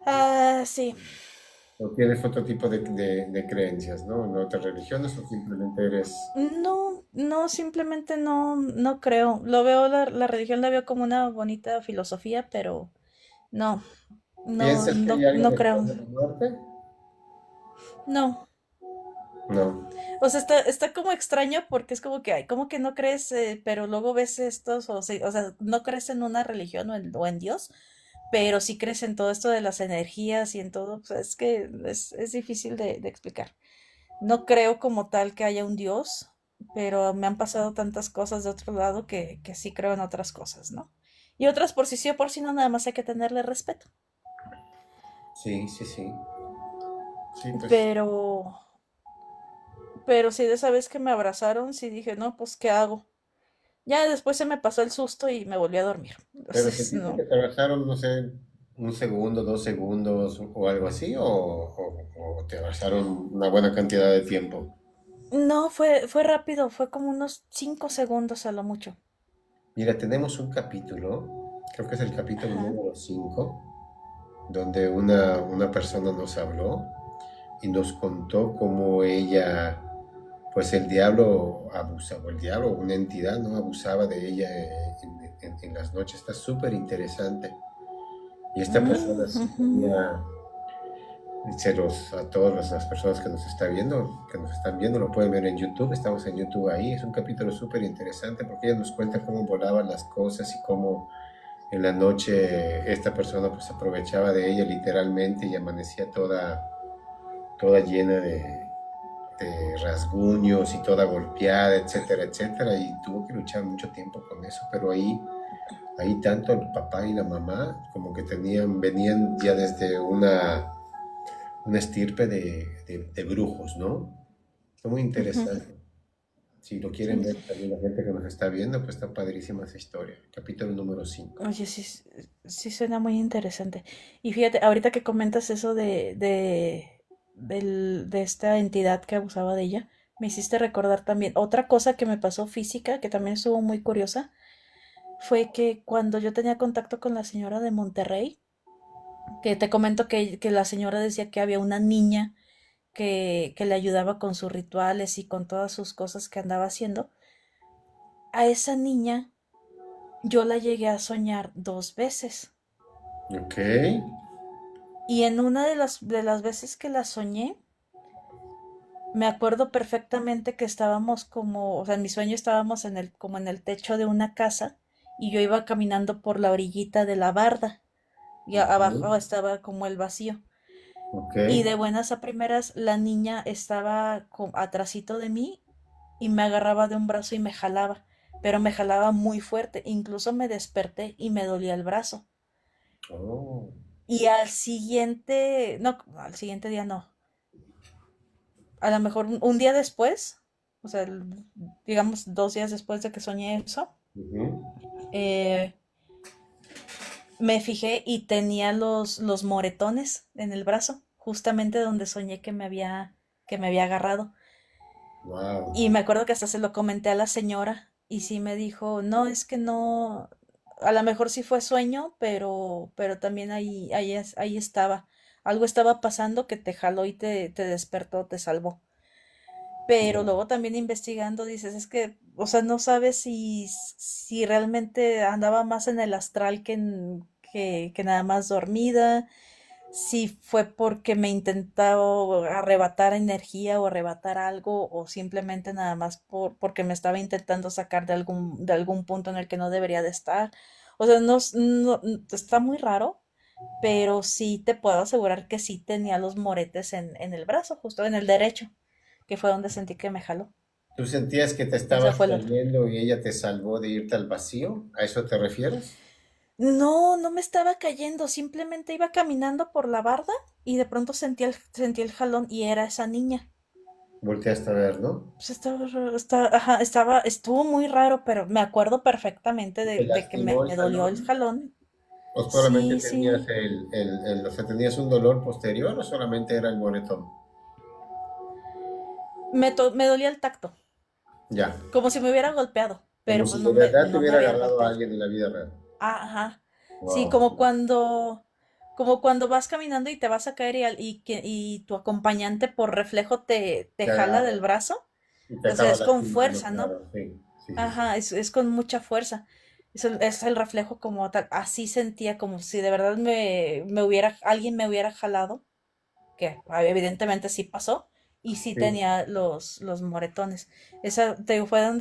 Ah, sí. ¿O tienes otro tipo de creencias, ¿no? ¿En otras religiones o simplemente eres... No, no, simplemente no creo. Lo veo, la religión la veo como una bonita filosofía, pero no, no, ¿Piensas que hay no, algo no creo. después de la muerte? No. No. O sea, está como extraño porque es como que, ay, como que no crees, pero luego ves estos, o sea, no crees en una religión o en Dios, pero sí crees en todo esto de las energías y en todo. Pues es que es difícil de explicar. No creo como tal que haya un Dios, pero me han pasado tantas cosas de otro lado que sí creo en otras cosas, ¿no? Y otras por sí sí o por sí no, nada más hay que tenerle respeto. Sí, sí, sí. Sí, pues... Pero, pero sí, de esa vez que me abrazaron, sí dije, no, pues, ¿qué hago? Ya después se me pasó el susto y me volví a dormir. ¿Pero Entonces, sentiste no. que te abrazaron, no sé, un segundo, 2 segundos o algo así? ¿O te abrazaron una buena cantidad de tiempo? No, fue rápido, fue como unos 5 segundos a lo mucho. Mira, tenemos un capítulo, creo que es el capítulo Ajá. número 5, donde una persona nos habló y nos contó cómo ella, pues el diablo abusaba, o el diablo, una entidad, ¿no? Abusaba de ella en las noches. Está súper interesante. Y esta persona sí Ujú. tenía, a todas las personas que nos está viendo, que nos están viendo, lo pueden ver en YouTube, estamos en YouTube ahí. Es un capítulo súper interesante porque ella nos cuenta cómo volaban las cosas y cómo en la noche esta persona pues aprovechaba de ella literalmente y amanecía toda llena de rasguños y toda golpeada, etcétera, etcétera, y tuvo que luchar mucho tiempo con eso, pero ahí tanto el papá y la mamá como que venían ya desde una estirpe de brujos, ¿no? Fue muy Ujú. interesante. Si lo quieren Sí. ver también la gente que nos está viendo, pues está padrísima esa historia. Capítulo número 5. Oye, sí, sí suena muy interesante. Y fíjate, ahorita que comentas eso de esta entidad que abusaba de ella, me hiciste recordar también otra cosa que me pasó física, que también estuvo muy curiosa, fue que cuando yo tenía contacto con la señora de Monterrey, que te comento que la señora decía que había una niña que le ayudaba con sus rituales y con todas sus cosas que andaba haciendo, a esa niña yo la llegué a soñar 2 veces. Ok, Y en una de las veces que la soñé, me acuerdo perfectamente que estábamos como, o sea, en mi sueño estábamos como en el techo de una casa y yo iba caminando por la orillita de la barda y ok, abajo estaba como el vacío. ok. Y de buenas a primeras la niña estaba atrasito de mí y me agarraba de un brazo y me jalaba, pero me jalaba muy fuerte, incluso me desperté y me dolía el brazo. Oh, Y al siguiente, no, al siguiente día no, a lo mejor un día después, o sea, digamos 2 días después de que soñé eso, ujú. eh, me fijé y tenía los moretones en el brazo, justamente donde soñé que me había agarrado. Wow. Y me acuerdo que hasta se lo comenté a la señora y sí me dijo, no, es que no, a lo mejor sí fue sueño, pero también ahí estaba. Algo estaba pasando que te jaló y te despertó, te salvó. Pero luego también investigando dices, es que, o sea, no sabes si realmente andaba más en el astral que nada más dormida, si fue porque me intentaba arrebatar energía o arrebatar algo, o simplemente nada más porque me estaba intentando sacar de algún punto en el que no debería de estar. O sea, está muy raro, pero sí te puedo asegurar que sí tenía los moretes en el brazo, justo en el derecho, que fue donde sentí que me jaló. ¿Tú sentías que te Esa estabas fue la otra. cayendo y ella te salvó de irte al vacío? ¿A eso te refieres? No, no me estaba cayendo, simplemente iba caminando por la barda y de pronto sentí el jalón y era esa niña. Volteaste a ver, ¿no? Pues ajá, estuvo muy raro, pero me acuerdo perfectamente ¿Y de, te de que lastimó me el dolió el jalón? jalón. ¿O solamente Sí, tenías sí. o sea, tenías un dolor posterior o solamente era el moretón? Me dolía el tacto, Ya, como si me hubiera golpeado, como pero pues si no de me, verdad te no me hubiera había agarrado a golpeado. alguien en la vida real. Ah, ajá. Sí, Wow. como cuando vas caminando y te vas a caer y tu acompañante por reflejo te Te jala agarra del brazo. y te O sea, acaba es con lastimando, fuerza, ¿no? claro, sí, sí, sí, sí. Ajá, es con mucha fuerza. Es el reflejo como tal. Así sentía como si de verdad alguien me hubiera jalado, que evidentemente sí pasó, y sí Sí. tenía los moretones. Esa, te digo, fueron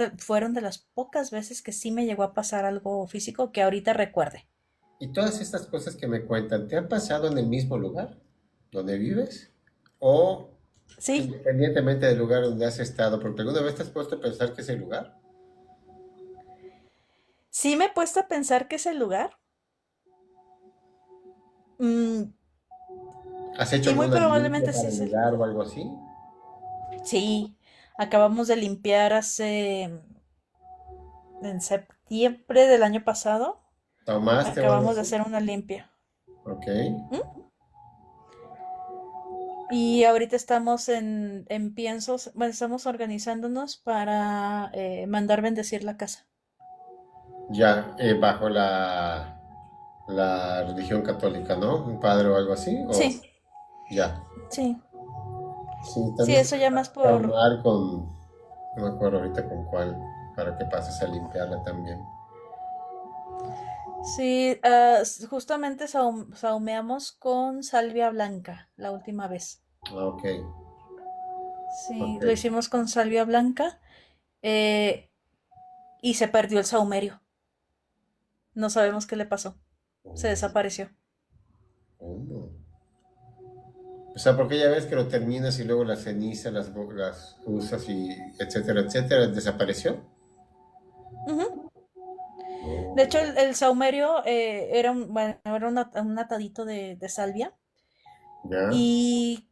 de las pocas veces que sí me llegó a pasar algo físico que ahorita recuerde. ¿Y todas estas cosas que me cuentan, te han pasado en el mismo lugar donde vives? ¿O Sí, independientemente del lugar donde has estado? Porque alguna vez te has puesto a pensar que es el lugar. sí me he puesto a pensar que es el lugar. mm, ¿Has hecho y muy alguna limpia probablemente sí para es el el. lugar o algo así? Sí, acabamos de limpiar en septiembre del año pasado. ¿Tomaste o algo Acabamos de así? hacer una limpia. Ok. ¿Mm? Y ahorita estamos en piensos, bueno, estamos organizándonos para mandar bendecir la casa. Ya, bajo la religión católica, ¿no? ¿Un padre o algo así? O Sí, ya. sí, Sí, sí, también se eso ya puede más por. saumar con, no me acuerdo ahorita con cuál, para que pases a limpiarla también. Sí, justamente saumeamos con salvia blanca la última vez. Ah, ok, Sí, ok. lo hicimos con salvia blanca eh, y se perdió el saumerio. No sabemos qué le pasó. Se Oh, desapareció. oh. O sea, porque ya ves que lo terminas y luego la ceniza las usas y etcétera, etcétera, ¿desapareció? Ujú. De Oh, hecho, el saumerio bueno, era un atadito de salvia ya, y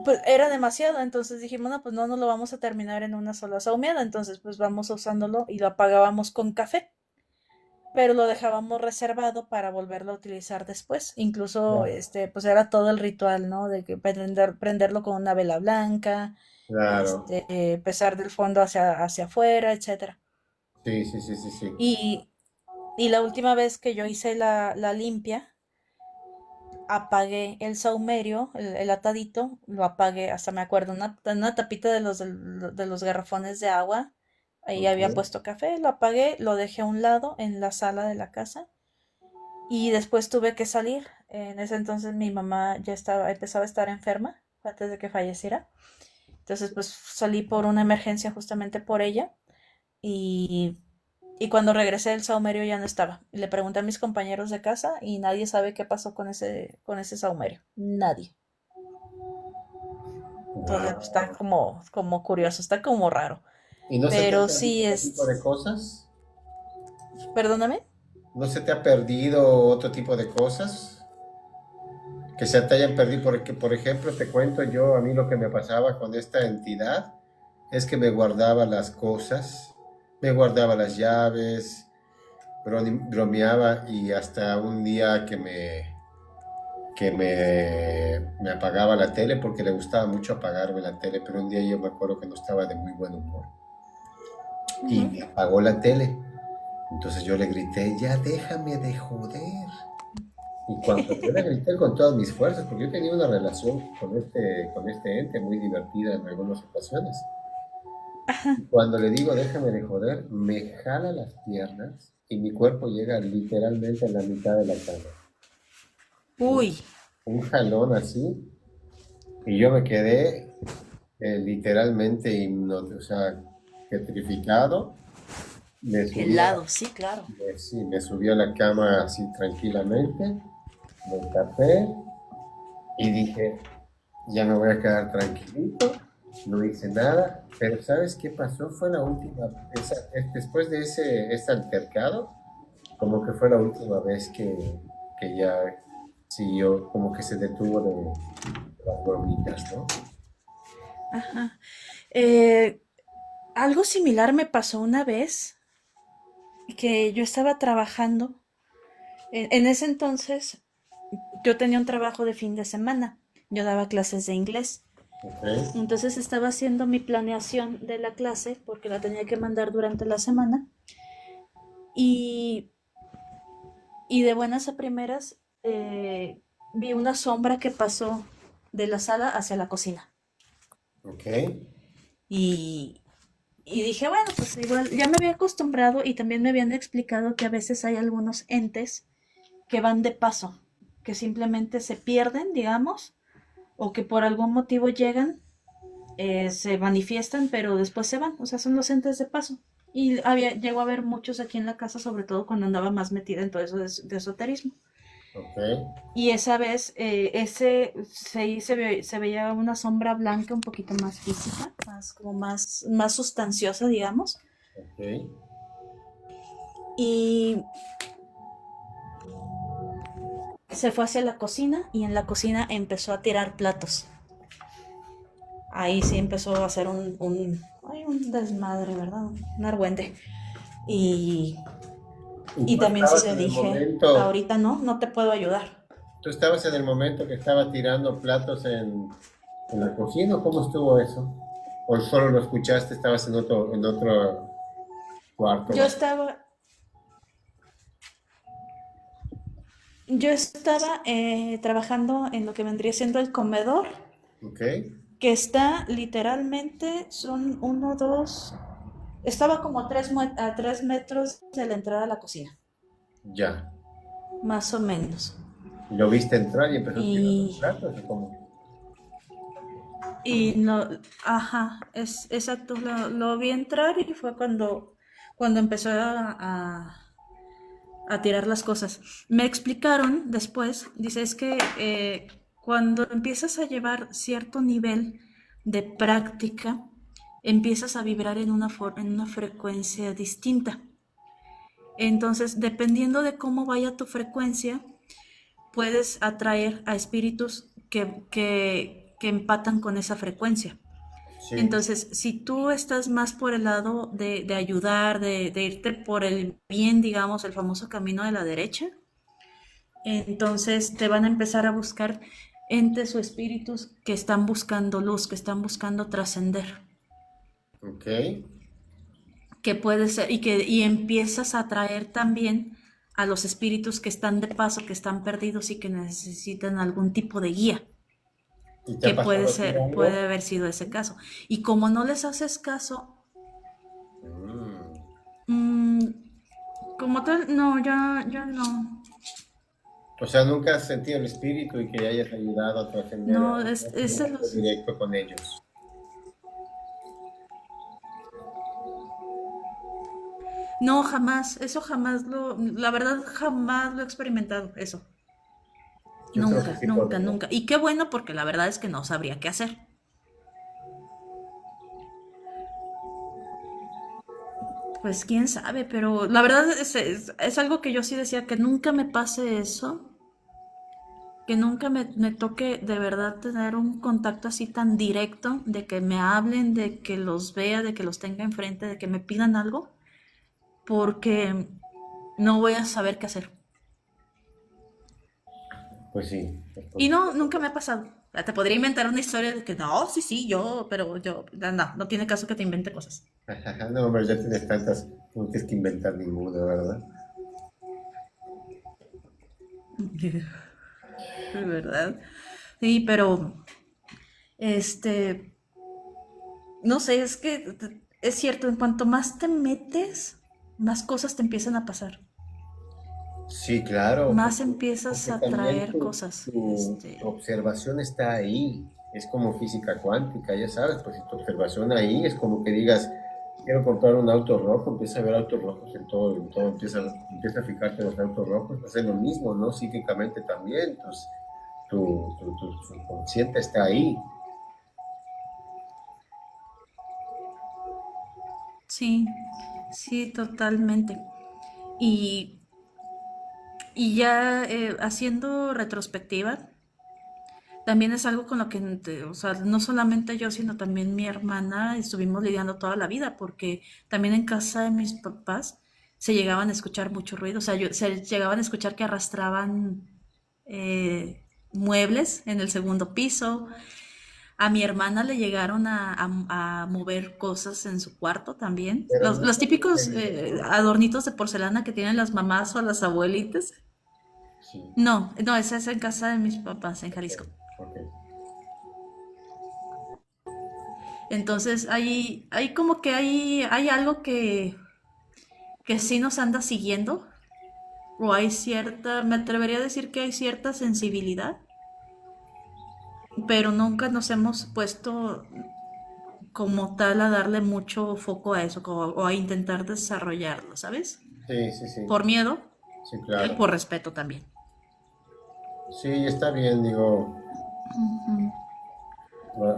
pues era demasiado, entonces dijimos, no, pues no lo vamos a terminar en una sola saumeada, entonces pues vamos usándolo y lo apagábamos con café, pero lo dejábamos reservado para volverlo a utilizar después. Incluso, ya, pues era todo el ritual, ¿no? De que prenderlo con una vela blanca, claro. pesar del fondo hacia afuera, etcétera. Sí, sí, sí, sí, sí. Y, y la última vez que yo hice la limpia, apagué el saumerio, el atadito, lo apagué, hasta me acuerdo, una tapita de los garrafones de agua, ahí Ok. había puesto café, lo apagué, lo dejé a un lado en la sala de la casa y después tuve que salir. En ese entonces mi mamá empezaba a estar enferma antes de que falleciera. Entonces pues salí por una emergencia justamente por ella y cuando regresé el saumerio ya no estaba. Le pregunté a mis compañeros de casa y nadie sabe qué pasó con ese saumerio. Nadie. Entonces pues, está Wow. como curioso, está como raro. ¿Y no se te Pero hace a ti sí ese tipo de es. cosas? Perdóname. ¿No se te ha perdido otro tipo de cosas? Que se te hayan perdido, porque, por ejemplo, te cuento yo, a mí lo que me pasaba con esta entidad es que me guardaba las cosas, me guardaba las llaves, bromeaba y hasta un día me apagaba la tele porque le gustaba mucho apagarme la tele, pero un día yo me acuerdo que no estaba de muy buen humor y Ujú. me apagó la tele. Entonces yo le grité, ya déjame de joder. Y cuando yo le grité con todas mis fuerzas, porque yo tenía una relación con este ente muy divertida en algunas ocasiones. Y cuando le digo, déjame de joder, me jala las piernas y mi cuerpo llega literalmente a la mitad de la cama. ¿No? Uy, Un jalón así. Y yo me quedé literalmente o sea, petrificado. Me subí helado, sí, claro. sí, me subí a la cama así tranquilamente, me tapé y dije, ya me voy a quedar tranquilito, no hice nada, pero ¿sabes qué pasó? Fue la última, después de ese altercado, como que fue la última vez que ya siguió, como que se detuvo de las bromitas, ¿no? Ajá. Eh, Algo similar me pasó una vez que yo estaba trabajando. En ese entonces yo tenía un trabajo de fin de semana. Yo daba clases de inglés. Ok, Entonces estaba haciendo mi planeación de la clase porque la tenía que mandar durante la semana. Y, y de buenas a primeras vi una sombra que pasó de la sala hacia la cocina. ok, Y, y dije, bueno, pues igual ya me había acostumbrado y también me habían explicado que a veces hay algunos entes que van de paso, que simplemente se pierden, digamos, o que por algún motivo llegan, se manifiestan, pero después se van, o sea, son los entes de paso. Y llegó a haber muchos aquí en la casa, sobre todo cuando andaba más metida en todo eso de esoterismo. ok, Y esa vez se veía una sombra blanca un poquito más física, más como más sustanciosa, digamos. ok. Y se fue hacia la cocina y en la cocina empezó a tirar platos. Ahí sí empezó a hacer un desmadre, ¿verdad? Un argüente. Y, Y y tú también sí estabas le en el dije, momento, ahorita no te puedo ayudar. tú estabas en el momento que estaba tirando platos en la cocina, ¿o cómo estuvo eso? ¿O solo lo escuchaste, estabas en otro cuarto? Yo estaba, yo estaba trabajando en lo que vendría siendo el comedor, Ok, que está literalmente, son uno, dos, estaba como a 3 metros de la entrada a la cocina, ya. más o menos. ¿Y lo viste entrar y empezó a tirar los Y, platos o cómo? y no, ajá, es exacto, lo vi entrar y fue cuando empezó a tirar las cosas. Me explicaron después, dice, es que cuando empiezas a llevar cierto nivel de práctica, empiezas a vibrar en una frecuencia distinta. Entonces, dependiendo de cómo vaya tu frecuencia, puedes atraer a espíritus que empatan con esa frecuencia. Sí. Entonces, si tú estás más por el lado de ayudar, de irte por el bien, digamos, el famoso camino de la derecha, entonces te van a empezar a buscar entes o espíritus que están buscando luz, que están buscando trascender, Ok. que puede ser, y empiezas a atraer también a los espíritus que están de paso, que están perdidos y que necesitan algún tipo de guía, ¿Y te que ha pasado a ti puede algo? haber sido ese caso. Y como no les haces caso, Mm. mmm, como tal, no, ya no. O sea, nunca has sentido el espíritu y que hayas ayudado a trascender No, a es, un es de contacto los... directo con ellos. No, jamás, eso jamás la verdad jamás lo he experimentado, eso. Yo creo que Nunca, sí nunca, podemos. nunca. Y qué bueno porque la verdad es que no sabría qué hacer. Pues quién sabe, pero la verdad es algo que yo sí decía, que nunca me pase eso, que nunca me toque de verdad tener un contacto así tan directo, de que me hablen, de que los vea, de que los tenga enfrente, de que me pidan algo, porque no voy a saber qué hacer. Pues sí. Y no, nunca me ha pasado. O sea, te podría inventar una historia de que no, sí, sí, yo, pero yo, no, no tiene caso que te invente cosas. No, hombre, ya tienes tantas, no tienes que inventar ninguna, ¿verdad? De verdad. Sí, pero, este, no sé, es que es cierto, en cuanto más te metes, más cosas te empiezan a pasar. Sí, claro, Más empiezas porque a también traer cosas. tu observación está ahí, es como física cuántica, ya sabes, pues si tu observación ahí es como que digas, quiero comprar un auto rojo, empieza a ver autos rojos en todo, empieza a fijarte en los autos rojos, pues es lo mismo, ¿no? Psíquicamente también, pues tu subconsciente está ahí. Sí, sí, totalmente. Y, y ya haciendo retrospectiva, también es algo con lo que, o sea, no solamente yo, sino también mi hermana estuvimos lidiando toda la vida, porque también en casa de mis papás se llegaban a escuchar mucho ruido, o sea, se llegaban a escuchar que arrastraban muebles en el segundo piso. A mi hermana le llegaron a mover cosas en su cuarto también. Pero no Los está muy típicos peligroso. adornitos de porcelana que tienen las mamás o las abuelitas. Sí, No, no, esa es en casa de mis papás en ok, Jalisco. ok. Entonces, hay como que hay algo que sí nos anda siguiendo, o hay cierta, me atrevería a decir que hay cierta sensibilidad, pero nunca nos hemos puesto como tal a darle mucho foco a eso, o a intentar desarrollarlo, ¿sabes? Sí, sí, sí, Por miedo sí, y claro. por respeto también. Sí, está bien, digo,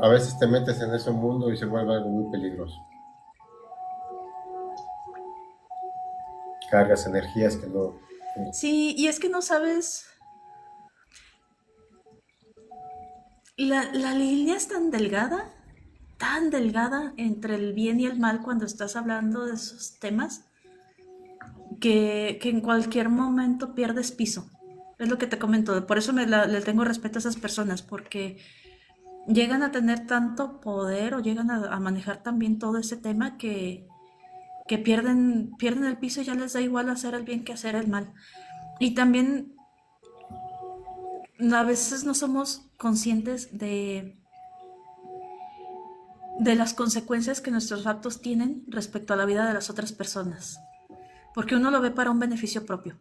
a veces te metes en ese mundo y se vuelve algo muy peligroso. Cargas energías que no. Sí, y es que no sabes, la línea es tan delgada entre el bien y el mal cuando estás hablando de esos temas, que en cualquier momento pierdes piso. Es lo que te comento, por eso le tengo respeto a esas personas, porque llegan a tener tanto poder o llegan a manejar también todo ese tema que pierden el piso y ya les da igual hacer el bien que hacer el mal. Y también a veces no somos conscientes de las consecuencias que nuestros actos tienen respecto a la vida de las otras personas. Porque uno lo ve para un beneficio propio.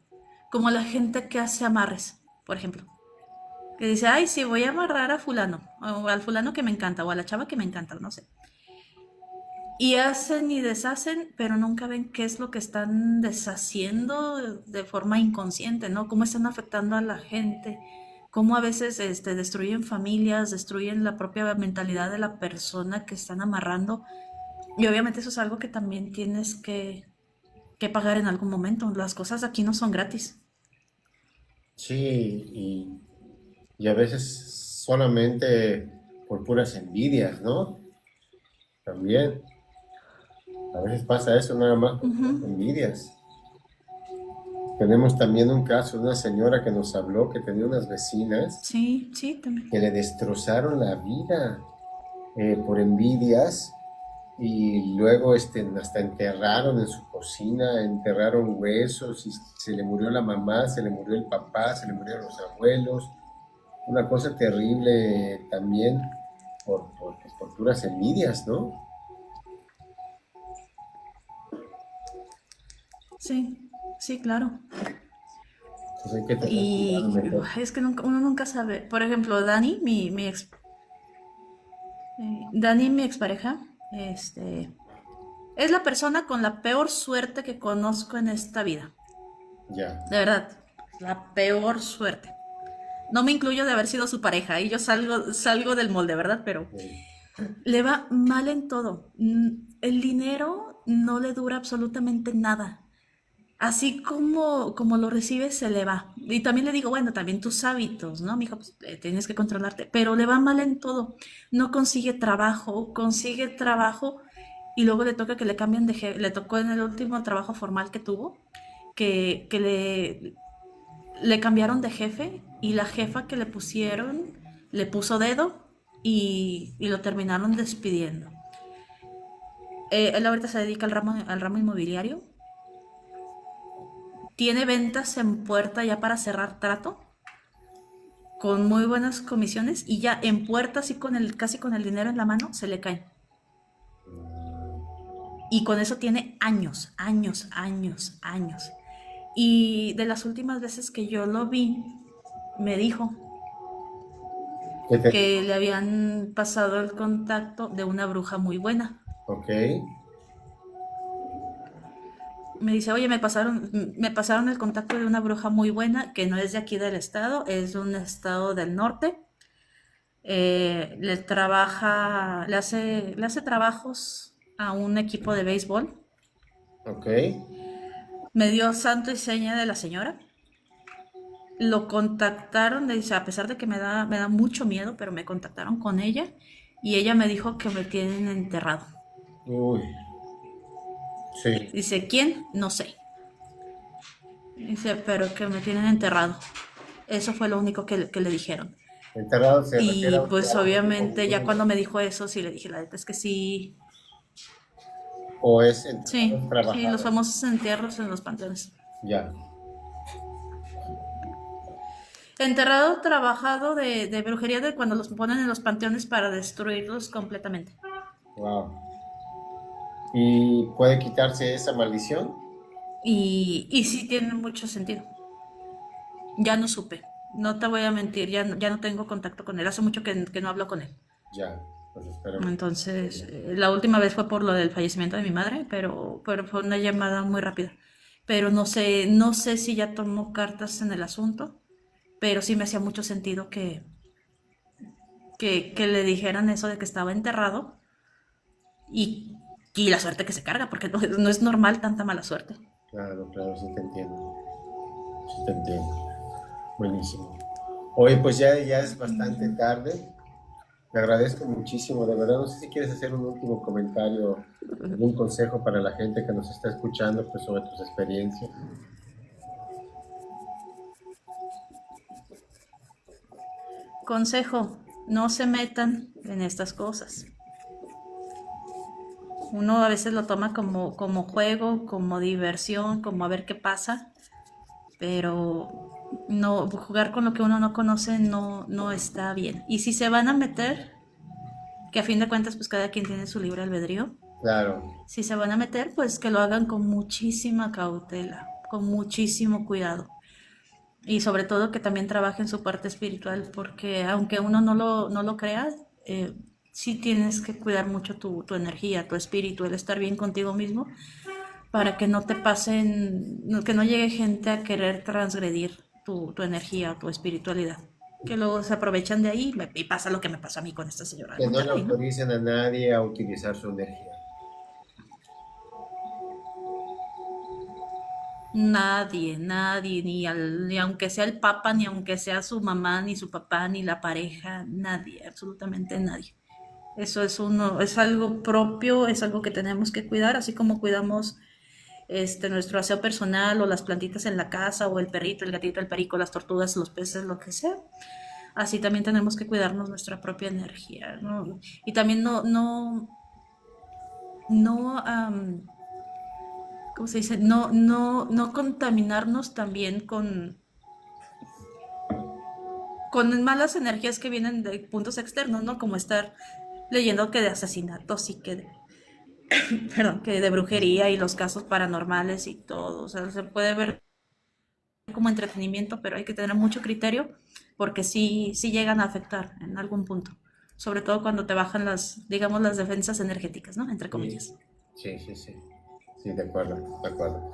Como la gente que hace amarres, por ejemplo. Que dice, ay, sí, voy a amarrar a fulano, o al fulano que me encanta, o a la chava que me encanta, no sé. Y hacen y deshacen, pero nunca ven qué es lo que están deshaciendo de forma inconsciente, ¿no? Cómo están afectando a la gente, cómo a veces destruyen familias, destruyen la propia mentalidad de la persona que están amarrando. Y obviamente eso es algo que también tienes que pagar en algún momento. Las cosas aquí no son gratis. Sí, y a veces solamente por puras envidias, ¿no? También. A veces pasa eso nada más por puras Ujú. envidias. Tenemos también un caso de una señora que nos habló que tenía unas vecinas Sí, sí, también. que le destrozaron la vida por envidias y luego hasta enterraron en su cocina, enterraron huesos y se le murió la mamá, se le murió el papá, se le murieron los abuelos. Una cosa terrible también pues, por puras envidias, ¿no? Sí, sí, claro. Entonces hay que tener cuidado Y mejor. es que uno nunca sabe. Por ejemplo, Dani, Dani, mi expareja, es la persona con la peor suerte que conozco en esta vida. Ya. De verdad, la peor suerte. No me incluyo de haber sido su pareja y yo salgo del molde, ¿verdad? Pero Sí. le va mal en todo. El dinero no le dura absolutamente nada. Así como lo recibes, se le va. Y también le digo, bueno, también tus hábitos, ¿no? Mijo, pues tienes que controlarte. Pero le va mal en todo. No consigue trabajo y luego le toca que le cambien de jefe. Le tocó en el último trabajo formal que tuvo, que le cambiaron de jefe y la jefa que le pusieron le puso dedo y lo terminaron despidiendo. Él ahorita se dedica al ramo inmobiliario. Tiene ventas en puerta ya para cerrar trato, con muy buenas comisiones y ya en puerta, así casi con el dinero en la mano, se le caen. Y con eso tiene años, años, años, años. Y de las últimas veces que yo lo vi, me dijo ¿Qué te... que le habían pasado el contacto de una bruja muy buena. Ok, Me dice, oye, me pasaron el contacto de una bruja muy buena que no es de aquí del estado, es de un estado del norte. Le hace trabajos a un equipo de béisbol. ok. Me dio santo y seña de la señora. Lo contactaron, le dice, a pesar de que me da mucho miedo, pero me contactaron con ella y ella me dijo que me tienen enterrado. Uy, sí. Dice, ¿quién? No sé. Dice, pero que me tienen enterrado. Eso fue lo único que le dijeron. Enterrado se refiere a Y un pues trabajo obviamente ya común, cuando me dijo eso, sí le dije, la neta es que sí, o es enterrado, sí, es sí, los trabajado. famosos entierros en los panteones. Ya. Enterrado, trabajado de brujería de cuando los ponen en los panteones para destruirlos completamente. Wow. ¿Y puede quitarse esa maldición? Y sí tiene mucho sentido. Ya no supe, no te voy a mentir, ya no tengo contacto con él, hace mucho que no hablo con él. Ya, pues esperemos. Entonces, la última vez fue por lo del fallecimiento de mi madre, pero fue una llamada muy rápida. Pero no sé si ya tomó cartas en el asunto, pero sí me hacía mucho sentido que le dijeran eso de que estaba enterrado y, y la suerte que se carga, porque no es normal tanta mala suerte. Claro, claro, sí te entiendo. Sí te entiendo. Buenísimo. Oye, pues ya es bastante tarde. Te agradezco muchísimo, de verdad. No sé si quieres hacer un último comentario, algún consejo para la gente que nos está escuchando, pues sobre tus experiencias. Consejo, no se metan en estas cosas. Uno a veces lo toma como juego, como diversión, como a ver qué pasa, pero no, jugar con lo que uno no conoce no está bien. Y si se van a meter, que a fin de cuentas pues cada quien tiene su libre albedrío, Claro, si se van a meter pues que lo hagan con muchísima cautela, con muchísimo cuidado. Y sobre todo que también trabajen su parte espiritual, porque aunque uno no lo crea, sí tienes que cuidar mucho tu energía, tu espíritu, el estar bien contigo mismo, para que no te pasen, que no llegue gente a querer transgredir tu energía, tu espiritualidad. Que luego se aprovechan de ahí y pasa lo que me pasó a mí con esta señora de que no le Monterrey, ¿no? autoricen a nadie a utilizar su energía. Nadie, nadie, ni aunque sea el papa, ni aunque sea su mamá, ni su papá, ni la pareja, nadie, absolutamente nadie. Eso es algo propio, es algo que tenemos que cuidar, así como cuidamos nuestro aseo personal o las plantitas en la casa o el perrito, el gatito, el perico, las tortugas, los peces, lo que sea. Así también tenemos que cuidarnos nuestra propia energía, ¿no? Y también no, ¿cómo se dice? No contaminarnos también con malas energías que vienen de puntos externos, ¿no? Como estar leyendo que de asesinatos y perdón, que de brujería y los casos paranormales y todo. O sea, se puede ver como entretenimiento, pero hay que tener mucho criterio porque sí llegan a afectar en algún punto. Sobre todo cuando te bajan digamos, las defensas energéticas, ¿no? Entre Sí, comillas. sí, sí, sí. Sí, de acuerdo, de acuerdo.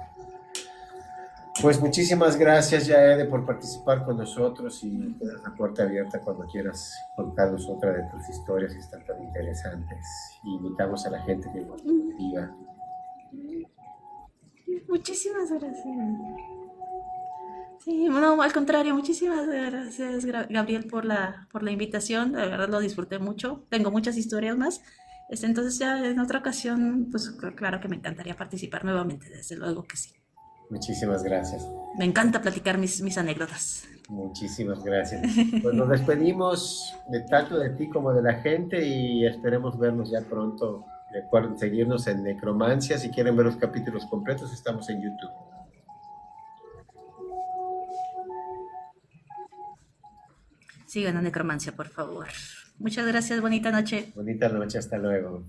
Pues muchísimas gracias, Yaede, por participar con nosotros y quedas la puerta abierta cuando quieras contarnos otra de tus historias que están tan interesantes. Y invitamos a la gente que igual te diga Muchísimas gracias. Sí, no, al contrario, muchísimas gracias, Gabriel, por la invitación. De verdad lo disfruté mucho. Tengo muchas historias más. Entonces ya en otra ocasión, pues claro que me encantaría participar nuevamente, desde luego que sí. Muchísimas gracias. Me encanta platicar mis anécdotas. Muchísimas gracias. Pues nos despedimos de tanto de ti como de la gente y esperemos vernos ya pronto. Recuerden seguirnos en Necromancia. Si quieren ver los capítulos completos, estamos en YouTube. Sigan a Necromancia, por favor. Muchas gracias, bonita noche. Bonita noche, hasta luego.